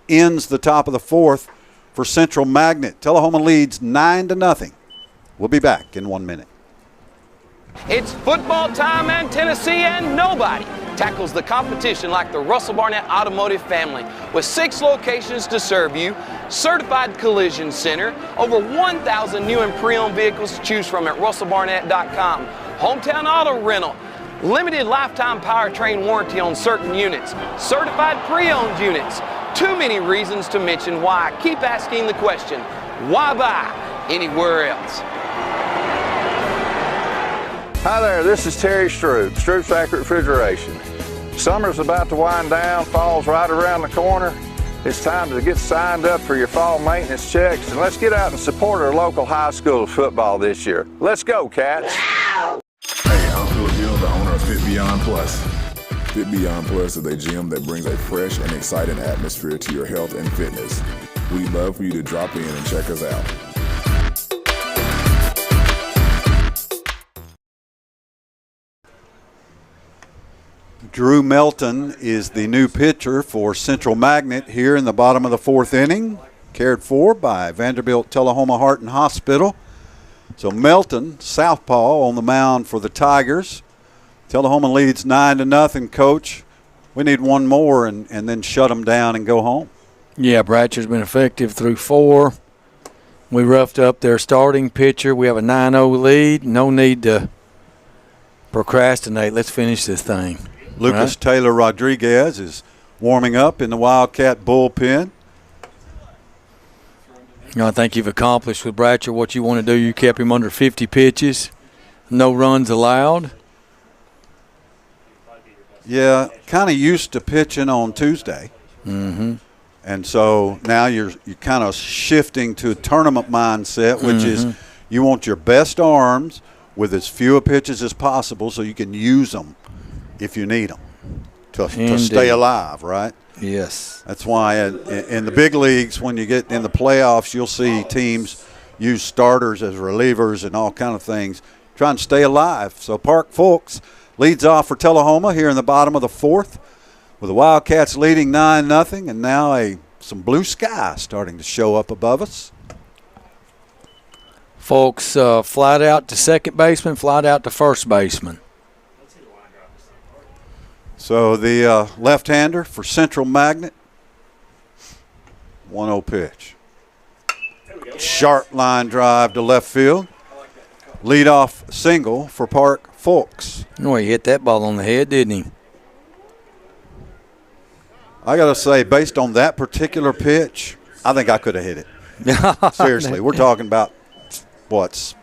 ends the top of the fourth for Central Magnet. Tullahoma leads 9-0. We'll be back in 1 minute. It's football time, and Tennessee and nobody tackles the competition like the Russell Barnett Automotive family. With 6 locations to serve you, certified collision center, over 1,000 new and pre-owned vehicles to choose from at russellbarnett.com, hometown auto rental, limited lifetime powertrain warranty on certain units, certified pre-owned units. Too many reasons to mention why. Keep asking the question, why buy anywhere else? Hi there, this is Terry Stroop, Stroop's Accurate Refrigeration. Summer's about to wind down, fall's right around the corner. It's time to get signed up for your fall maintenance checks, and let's get out and support our local high school football this year. Let's go, Cats! Hey, I'm Phil Gill, the owner of Fit Beyond Plus. Fit Beyond Plus is a gym that brings a fresh and exciting atmosphere to your health and fitness. We'd love for you to drop in and check us out. Drew Melton is the new pitcher for Central Magnet here in the bottom of the 4th inning, cared for by Vanderbilt Tullahoma Heart and Hospital. So Melton, southpaw, on the mound for the Tigers. Tullahoma leads 9-0, Coach. We need one more and then shut them down and go home. Yeah, Bratcher's been effective through 4. We roughed up their starting pitcher. We have a 9-0 lead. No need to procrastinate. Let's finish this thing. Lucas Right. Taylor Rodriguez is warming up in the Wildcat bullpen. I think you've accomplished with Bratcher what you want to do. You kept him under 50 pitches, no runs allowed. Yeah, kind of used to pitching on Tuesday. Mm-hmm. And so now you're kind of shifting to a tournament mindset, which is you want your best arms with as few pitches as possible so you can use them if you need them to stay alive, right? Yes. That's why in the big leagues, when you get in the playoffs, you'll see teams use starters as relievers and all kind of things, trying to stay alive. So Park Fulks leads off for Tullahoma here in the bottom of the 4th, with the Wildcats leading 9-0, and now some blue sky starting to show up above us. Folks flied out to second baseman, flied out to first baseman. So the left-hander for Central Magnet, 1-0 pitch. Sharp line drive to left field. Leadoff single for Park Fulks. No, he hit that ball on the head, didn't he? I got to say, based on that particular pitch, I think I could have hit it. Seriously, we're talking about,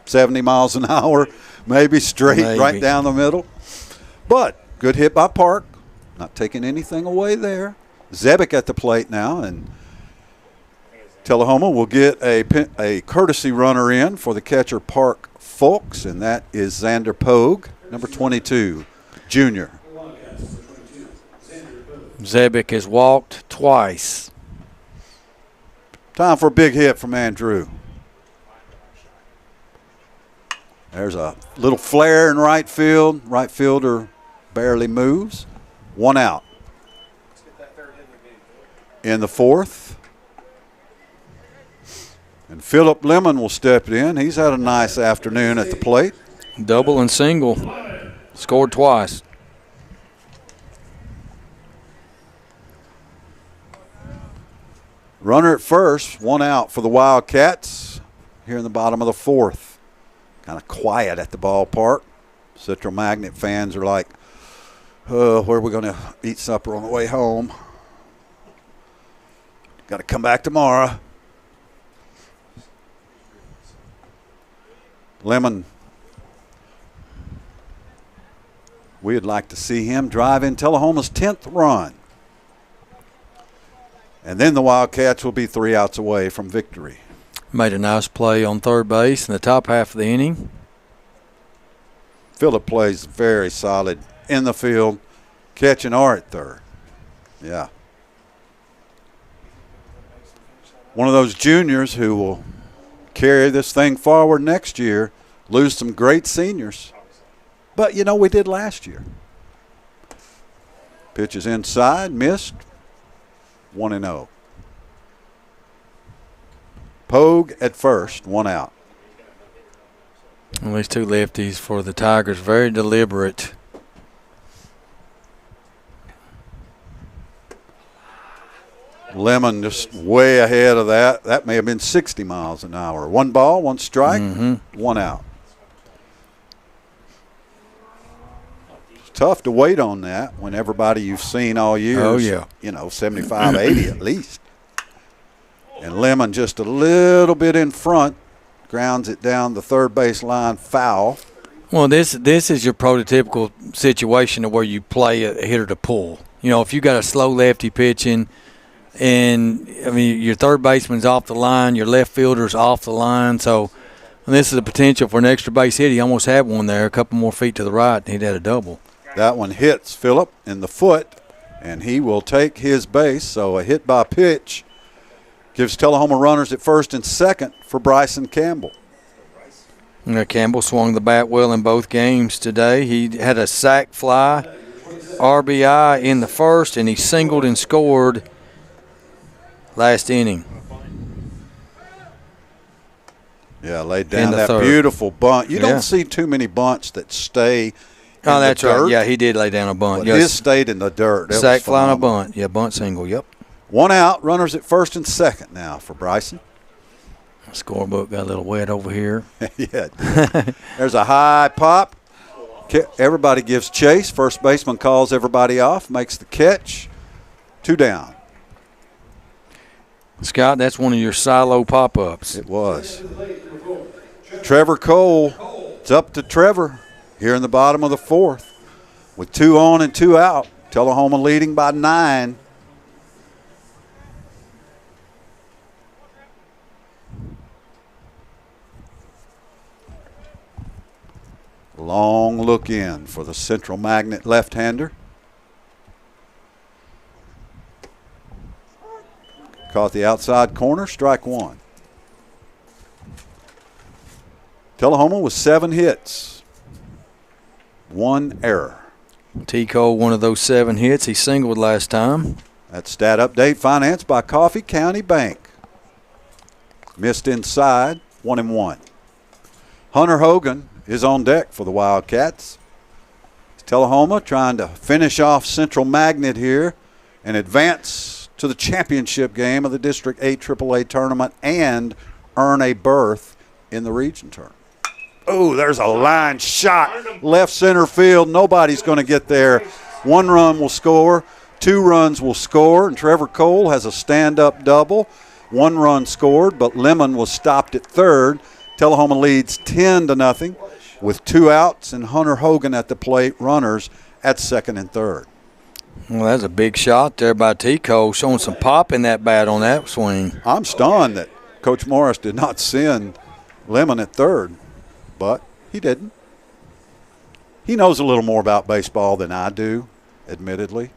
70 miles an hour, maybe straight right down the middle. But good hit by Park, not taking anything away there. Zebick at the plate now, and Tullahoma will get a courtesy runner in for the catcher Park Folks, and that is Xander Pogue, number 22, junior. Zebick has walked twice. Time for a big hit from Andrew. There's a little flare in right field. Right fielder barely moves. One out. In the fourth. And Philip Lemon will step in. He's had a nice afternoon at the plate. Double and single. Scored twice. Runner at first, one out for the Wildcats here in the bottom of the fourth. Kind of quiet at the ballpark. Central Magnet fans are like, where are we going to eat supper on the way home? Got to come back tomorrow. Lemon, we'd like to see him drive in Tullahoma's 10th run. And then the Wildcats will be 3 outs away from victory. Made a nice play on third base in the top half of the inning. Phillip plays very solid in the field, catching or at third. Yeah. One of those juniors who will carry this thing forward next year, lose some great seniors. But, you know, we did last year. Pitch is inside, missed. 1-0. Pogue at first, one out. Well, these two lefties for the Tigers, very deliberate. Lemon just way ahead of that. That may have been 60 miles an hour. One ball, one strike, one out. Tough to wait on that when everybody you've seen all year, 75, 80 at least. And Lemon just a little bit in front, grounds it down the third base line, foul. Well, this is your prototypical situation of where you play a hitter to pull. You know, if you got a slow lefty pitching, and I mean your third baseman's off the line, your left fielder's off the line, so this is a potential for an extra base hit. He almost had one there, a couple more feet to the right, and he'd had a double. That one hits Phillip in the foot, and he will take his base. So a hit by pitch gives Tullahoma runners at first and second for Bryson Campbell. Campbell swung the bat well in both games today. He had a sac fly, RBI in the first, and he singled and scored last inning. Yeah, laid down that third. Beautiful bunt. You don't see too many bunts that stay Oh, that's right. Yeah, he did lay down a bunt. But his stayed in the dirt. Sack fly and a bunt. Yeah, bunt single. Yep. One out. Runners at first and second now for Bryson. Scorebook got a little wet over here. Yeah. There's a high pop. Everybody gives chase. First baseman calls everybody off, makes the catch. 2 down. Scott, that's one of your silo pop-ups. It was. Trevor Cole. It's up to Trevor here in the bottom of the fourth with 2 on and 2 out. Tullahoma leading by 9. Long look in for the Central Magnet left-hander. Caught the outside corner, strike 1. Tullahoma with 7 hits. 1 error. T. Cole, one of those 7 hits. He singled last time. That stat update financed by Coffee County Bank. Missed inside, 1-1. Hunter Hogan is on deck for the Wildcats. Tullahoma trying to finish off Central Magnet here and advance to the championship game of the District 8 AAA tournament and earn a berth in the region tournament. Oh, there's a line shot. Left center field. Nobody's going to get there. 1 run will score. 2 runs will score. And Trevor Cole has a stand-up double. 1 run scored, but Lemon was stopped at third. Tullahoma leads 10-0 with 2 outs and Hunter Hogan at the plate. Runners at second and third. Well, that's a big shot there by Tico, showing some pop in that bat on that swing. I'm stunned that Coach Morris did not send Lemon at third, but he didn't. He knows a little more about baseball than I do, admittedly,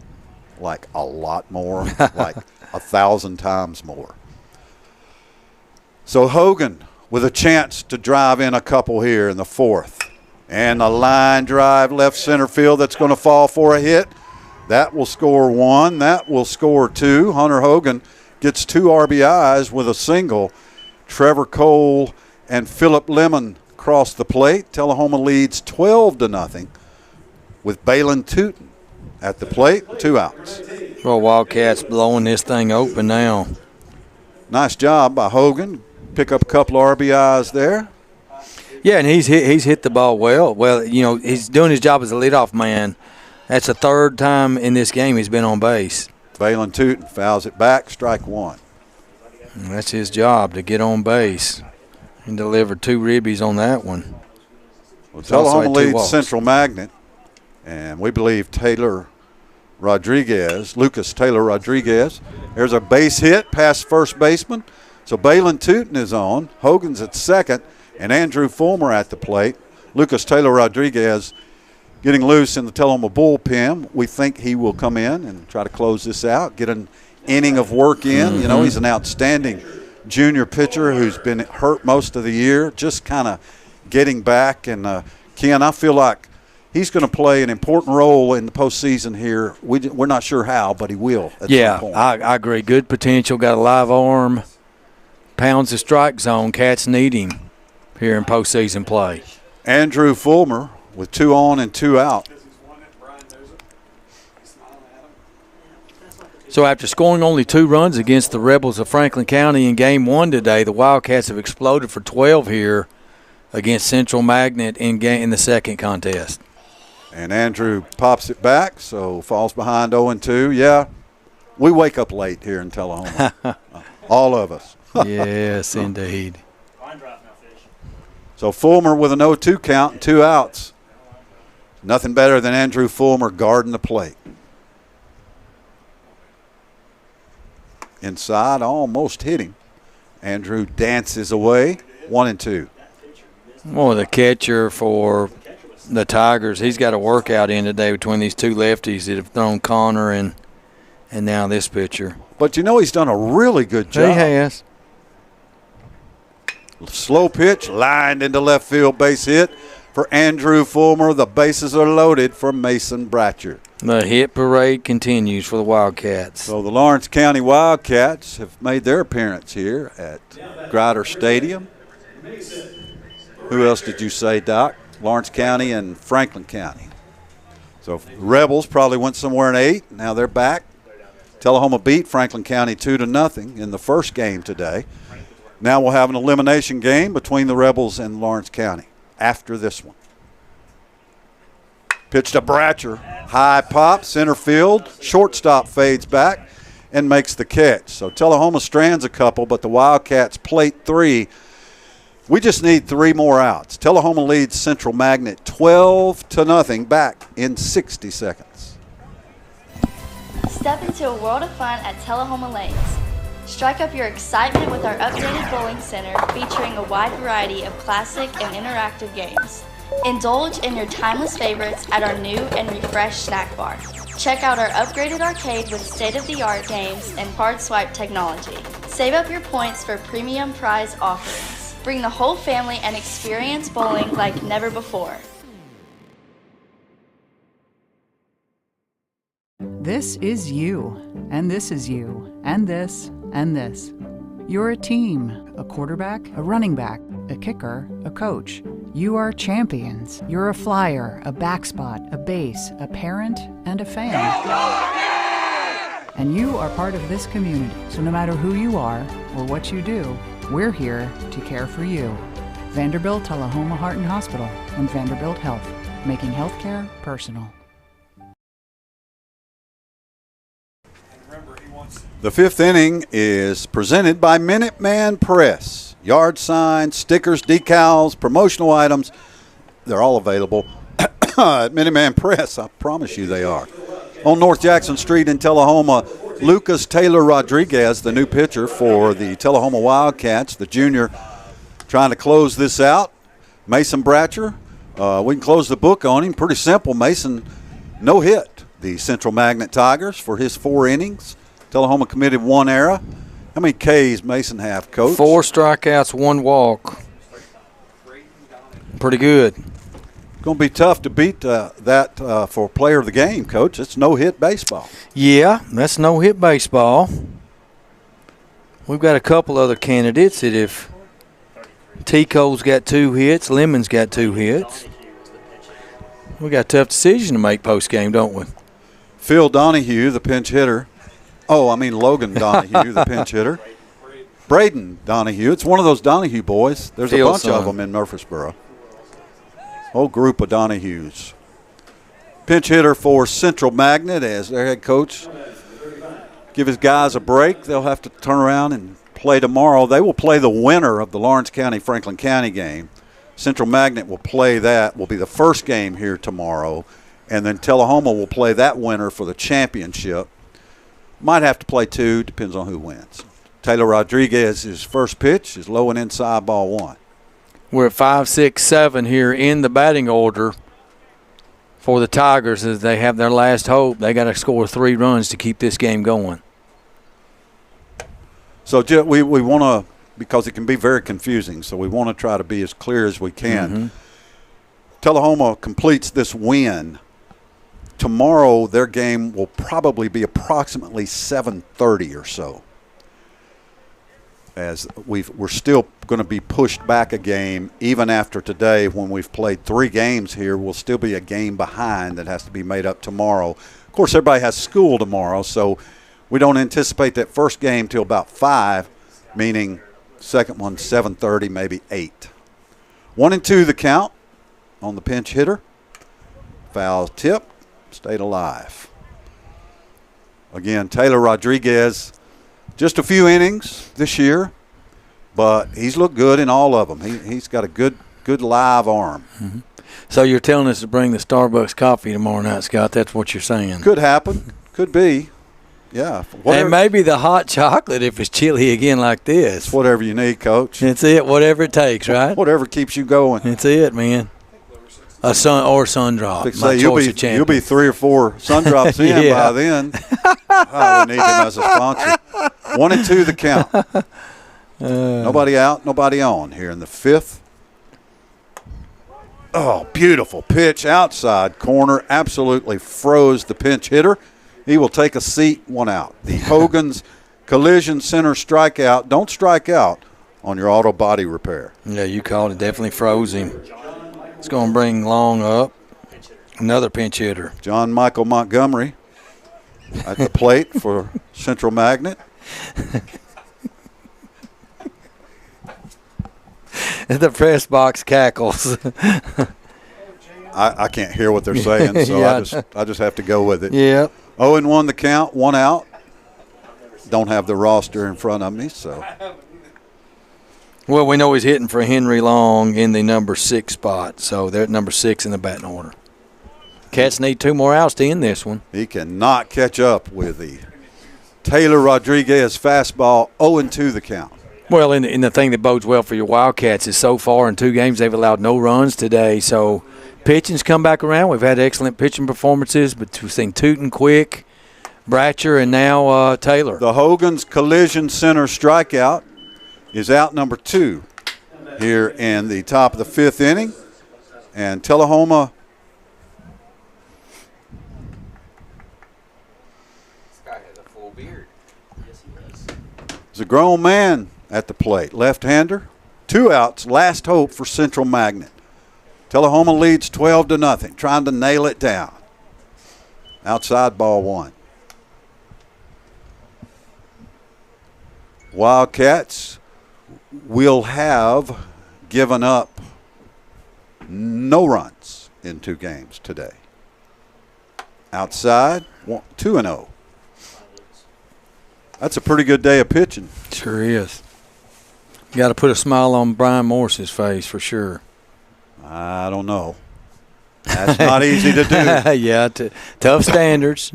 like a lot more, like 1,000 times more. So Hogan with a chance to drive in a couple here in the fourth. And a line drive left center field that's going to fall for a hit. That will score one. That will score two. Hunter Hogan gets 2 RBIs with a single. Trevor Cole and Philip Lemon cross the plate. Tullahoma leads 12-0 with Balin Tootin at the plate. 2 outs. Well, Wildcats blowing this thing open now. Nice job by Hogan. Pick up a couple of RBIs there. Yeah, and he's hit the ball well. Well, you know, he's doing his job as a leadoff man. That's the 3rd time in this game he's been on base. Balin Tootin fouls it back, strike 1. And that's his job, to get on base and deliver 2 ribbies on that one. Well, Tullahoma leads Central Magnet, and we believe Lucas Taylor Rodriguez. There's a base hit past first baseman. So Balin Tootin is on. Hogan's at second, and Andrew Fulmer at the plate. Lucas Taylor Rodriguez getting loose in the Tullahoma bullpen. We think he will come in and try to close this out, get an inning of work in. Mm-hmm. You know, he's an outstanding junior pitcher who's been hurt most of the year, just kind of getting back. And, Ken, I feel like he's going to play an important role in the postseason here. We're not sure how, but he will at some point. I agree. Good potential, got a live arm, pounds the strike zone. Cats need him here in postseason play. Andrew Fulmer with 2 on and 2 out. So after scoring only 2 runs against the Rebels of Franklin County in Game 1 today, the Wildcats have exploded for 12 here against Central Magnet in the second contest. And Andrew pops it back, so falls behind 0-2. Yeah, we wake up late here in Tullahoma, all of us. Yes, indeed. So Fulmer with an 0-2 count and 2 outs. Nothing better than Andrew Fulmer guarding the plate. Inside, almost hit him. Andrew dances away, 1-2. Well, the catcher for the Tigers, he's got a workout in today between these 2 lefties that have thrown Connor and now this pitcher. But you know he's done a really good job. He has. Slow pitch, lined into left field, base hit for Andrew Fulmer. The bases are loaded for Mason Bratcher. The hit parade continues for the Wildcats. So the Lawrence County Wildcats have made their appearance here at Grider Stadium. Who else did you say, Doc? Lawrence County and Franklin County. So Rebels probably went somewhere in 8. Now they're back. Tullahoma beat Franklin County 2-0 in the first game today. Now we'll have an elimination game between the Rebels and Lawrence County after this one. Pitch to Bratcher. High pop, center field. Shortstop fades back and makes the catch. So Tullahoma strands a couple, but the Wildcats plate 3. We just need 3 more outs. Tullahoma leads Central Magnet 12-0 back in 60 seconds. Step into a world of fun at Tullahoma Lanes. Strike up your excitement with our updated bowling center featuring a wide variety of classic and interactive games. Indulge in your timeless favorites at our new and refreshed snack bar. Check out our upgraded arcade with state-of-the-art games and card swipe technology. Save up your points for premium prize offerings. Bring the whole family and experience bowling like never before. This is you, and this is you, and this, and this. You're a team, a quarterback, a running back, a kicker, a coach. You are champions. You're a flyer, a backspot, a base, a parent, and a fan. And you are part of this community. So no matter who you are or what you do, we're here to care for you. Vanderbilt Tullahoma Heart and Hospital and Vanderbilt Health, making healthcare personal. The 5th inning is presented by Minuteman Press. Yard signs, stickers, decals, promotional items, they're all available at Minuteman Press. I promise you they are. On North Jackson Street in Tullahoma, Lucas Taylor Rodriguez, the new pitcher for the Tullahoma Wildcats, the junior, trying to close this out. Mason Bratcher, we can close the book on him. Pretty simple. Mason no hit the Central Magnet Tigers for his 4 innings. Tullahoma committed 1 error. How many Ks Mason have, Coach? 4 strikeouts, 1 walk. Pretty good. Going to be tough to beat that for player of the game, Coach. It's no-hit baseball. Yeah, that's no-hit baseball. We've got a couple other candidates that if Tico's got 2 hits, Lemon's got 2 hits. We got a tough decision to make post-game, don't we? Phil Donahue, the pinch hitter. Logan Donahue, the pinch hitter. Braden Donahue. It's one of those Donahue boys. There's a bunch of them in Murfreesboro. Whole group of Donahues. Pinch hitter for Central Magnet as their head coach. Give his guys a break. They'll have to turn around and play tomorrow. They will play the winner of the Lawrence County-Franklin County game. Central Magnet will play that. Will be the first game here tomorrow. And then Tullahoma will play that winner for the championship. Might have to play 2. Depends on who wins. Taylor Rodriguez's first pitch is low and inside, ball 1. We're at 5, 6, 7 here in the batting order for the Tigers as they have their last hope. They got to score 3 runs to keep this game going. So we want to, because it can be very confusing, so we want to try to be as clear as we can. Mm-hmm. Tullahoma completes this win. Tomorrow their game will probably be approximately 7:30 or so. As we're still going to be pushed back a game even after today. When we've played 3 games here, we'll still be a game behind that has to be made up tomorrow. Of course, everybody has school tomorrow, so we don't anticipate that first game till about 5, meaning second one 7:30, maybe 8. 1-2 the count on the pinch hitter. Foul tip, stayed alive. Again, Taylor Rodriguez, just a few innings this year, but he's looked good in all of them. He's got a good live arm. Mm-hmm. So you're telling us to bring the Starbucks coffee tomorrow night, Scott? That's what you're saying? Could happen. Could be. Yeah. Whatever. And maybe the hot chocolate if it's chilly again like this. It's whatever you need, Coach. That's it. Whatever it takes, right? Whatever keeps you going. That's it, man. A sun or sun drop. You'll be 3 or 4 sun drops in by then. I would need him as a sponsor. 1-2 the count. Nobody out, nobody on here in the 5th. Oh, beautiful pitch outside corner. Absolutely froze the pinch hitter. He will take a seat, 1 out. The Hogan's Collision Center strikeout. Don't strike out on your auto body repair. Yeah, you called it. Definitely froze him. It's going to bring Long up. Another pinch hitter. John Michael Montgomery at the plate for Central Magnet. The press box cackles. I can't hear what they're saying, so yeah. I just have to go with it. Yep. 0-1 the count, 1 out. Don't have the roster in front of me, so. Well, we know he's hitting for Henry Long in the number 6 spot, so they're at number 6 in the batting order. Cats need 2 more outs to end this one. He cannot catch up with the Taylor Rodriguez fastball. 0-2 the count. Well, and the thing that bodes well for your Wildcats is so far in 2 games they've allowed no runs today. So pitching's come back around. We've had excellent pitching performances, but we've seen Tootin, Quick, Bratcher, and now Taylor. The Hogan's Collision Center strikeout is out number 2 here in the top of the 5th inning. And Tullahoma – this guy has a full beard. Yes, he does. is a grown man at the plate. Left-hander. 2 outs. Last hope for Central Magnet. Tullahoma leads 12-0, trying to nail it down. Outside, ball 1. Wildcats will have given up no runs in 2 games today. Outside, 2-0. That's a pretty good day of pitching. Sure is. Got to put a smile on Brian Morris's face for sure. I don't know. That's not easy to do. Yeah, tough standards.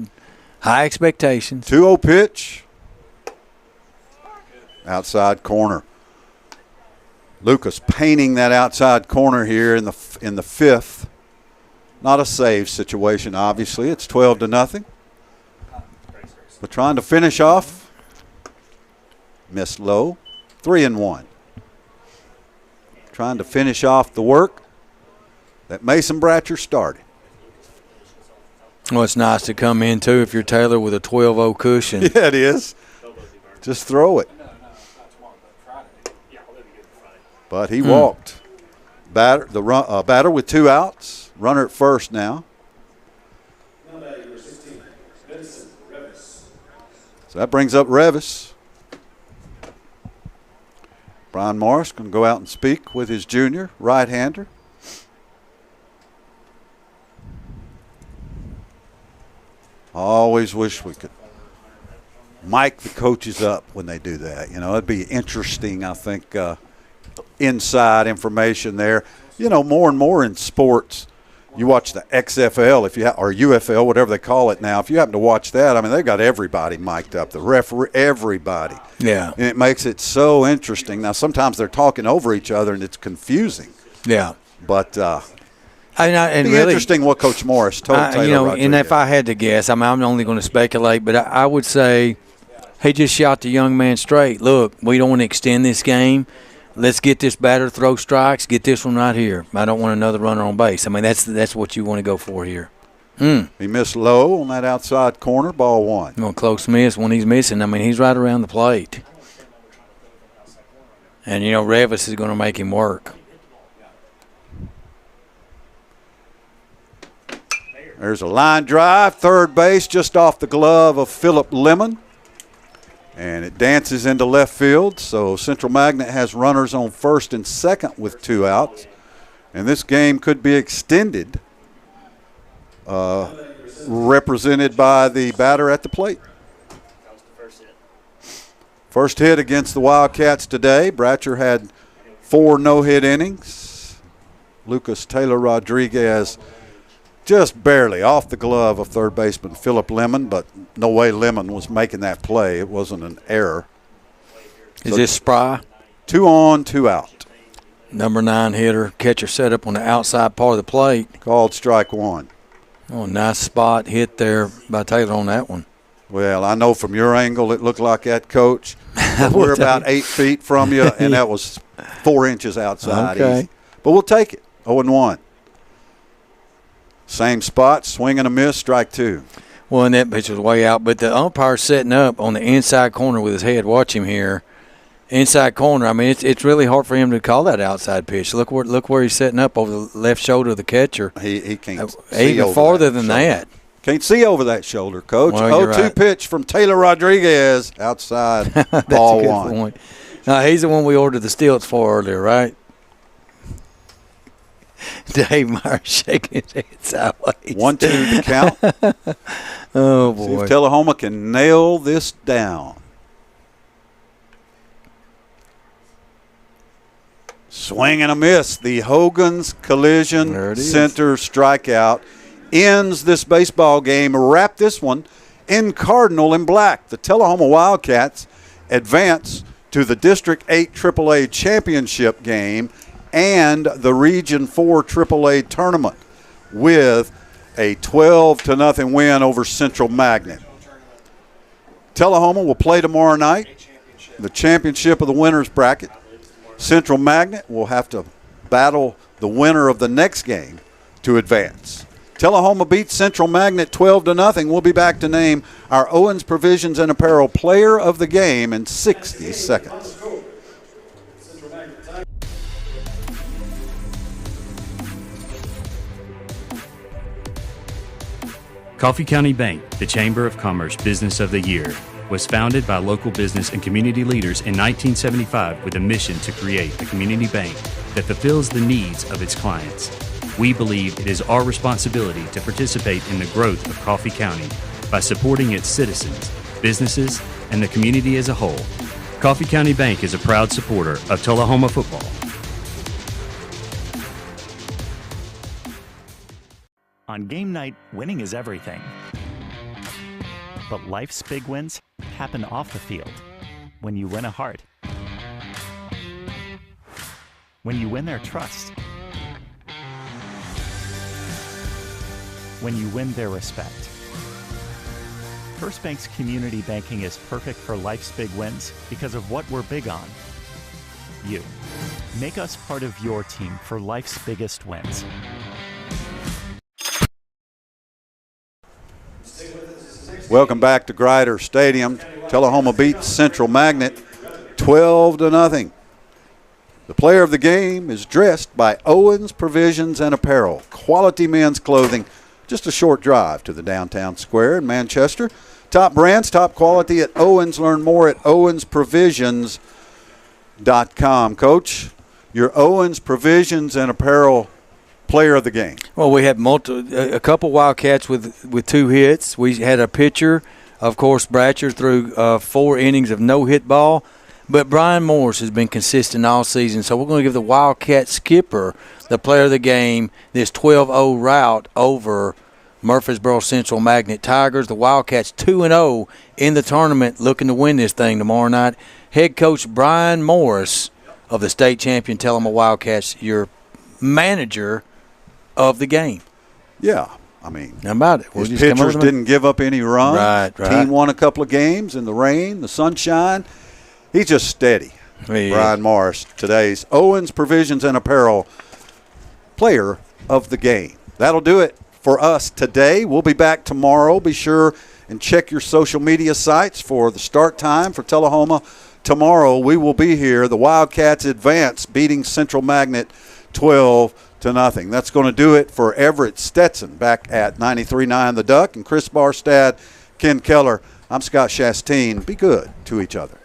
High expectations. 2-0 pitch. Outside corner. Lucas painting that outside corner here in the fifth. Not a save situation, obviously. It's 12-0. But trying to finish off. Missed low. 3-1. Trying to finish off the work that Mason Bratcher started. Well, it's nice to come in, too, if you're Taylor with a 12-0 cushion. Yeah, it is. Just throw it. But he walked. Batter with 2 outs. Runner at first now. So that brings up Revis. Brian Morris going to go out and speak with his junior right-hander. I always wish we could mic the coaches up when they do that. You know, it'd be interesting, I think, inside information there. You know, more and more in sports, you watch the XFL or UFL, whatever they call it now. If you happen to watch that, I mean, they've got everybody mic'd up, the referee, everybody. Yeah. And it makes it so interesting. Now, sometimes they're talking over each other, and it's confusing. Yeah. But and be really interesting what Coach Morris told Taylor Rodriguez. And if I had to guess, I mean, I'm only going to speculate, but I would say he just shot the young man straight. Look, we don't want to extend this game. Let's get this batter, throw strikes, get this one right here. I don't want another runner on base. I mean, that's what you want to go for here. He missed low on that outside corner, ball 1. Well, close miss when he's missing. I mean, he's right around the plate. And, Revis is going to make him work. There's a line drive, third base, just off the glove of Philip Lemon. And it dances into left field, so Central Magnet has runners on first and second with 2 outs. And this game could be extended, represented by the batter at the plate. First hit against the Wildcats today. Bratcher had 4 no-hit innings. Lucas Taylor Rodriguez just barely off the glove of third baseman Philip Lemon, but no way Lemon was making that play. It wasn't an error. Is this Spry? 2 on, 2 out. Number 9 hitter, catcher set up on the outside part of the plate. Called strike 1. Oh, nice spot hit there by Taylor on that one. Well, I know from your angle it looked like that, Coach. We're about 8 feet from you, and that was 4 inches outside. Okay. Easy. But we'll take it. 0-1. Same spot, swing and a miss, strike 2. Well, and that pitch was way out. But the umpire's setting up on the inside corner with his head. Watch him here. Inside corner. I mean, it's really hard for him to call that outside pitch. Look where he's setting up over the left shoulder of the catcher. He can't see even over farther that than shoulder. that. Can't see over that shoulder, Coach. Well, you're 0-2 right. pitch from Taylor Rodriguez outside. That's ball a good 1. point. Now, he's the one we ordered the stilts for earlier, right? Dave Meyer shaking his head sideways. 1-2 the count. Oh, See boy. if Tullahoma can nail this down. Swing and a miss. The Hogan's Collision Center strikeout ends this baseball game. Wrap this one in Cardinal and black. The Tullahoma Wildcats advance to the District 8 AAA championship game and the Region 4 AAA tournament with a 12-0 win over Central Magnet. Tullahoma will play tomorrow night, the championship of the winners bracket. Central Magnet will have to battle the winner of the next game to advance. Tullahoma beats Central Magnet 12-0. We'll be back to name our Owens Provisions and Apparel Player of the Game in 60 seconds. Coffee County Bank, the Chamber of Commerce Business of the Year, was founded by local business and community leaders in 1975 with a mission to create a community bank that fulfills the needs of its clients. We believe it is our responsibility to participate in the growth of Coffee County by supporting its citizens, businesses, and the community as a whole. Coffee County Bank is a proud supporter of Tullahoma football. On game night, winning is everything. But life's big wins happen off the field. When you win a heart. When you win their trust. When you win their respect. First Bank's community banking is perfect for life's big wins because of what we're big on. You. Make us part of your team for life's biggest wins. Welcome back to Grider Stadium. Tullahoma beats Central Magnet 12-0. The player of the game is dressed by Owens Provisions and Apparel, quality men's clothing, just a short drive to the downtown square in Manchester. Top brands, top quality at Owens. Learn more at owensprovisions.com. Coach, your Owens Provisions and Apparel player of the game. Well, we had a couple Wildcats with 2 hits. We had a pitcher, of course, Bratcher, threw 4 innings of no-hit ball. But Brian Morris has been consistent all season, so we're going to give the Wildcat skipper the player of the game, this 12-0 rout over Murfreesboro Central Magnet Tigers. The Wildcats 2-0 in the tournament, looking to win this thing tomorrow night. Head coach Brian Morris of the state champion Tullahoma Wildcats, your manager of the game. Yeah, I mean, how about it? His pitchers didn't give up any runs. Right. Team won a couple of games in the rain, the sunshine. He's just steady. Brian Morris, today's Owens Provisions and Apparel player of the game. That'll do it for us today. We'll be back tomorrow. Be sure and check your social media sites for the start time for Tullahoma. Tomorrow we will be here. The Wildcats advance, beating Central Magnet 12-0. That's going to do it for Everett Stetson back at 93.9 The Duck, and Chris Barstad, Ken Keller. I'm Scott Chastain. Be good to each other.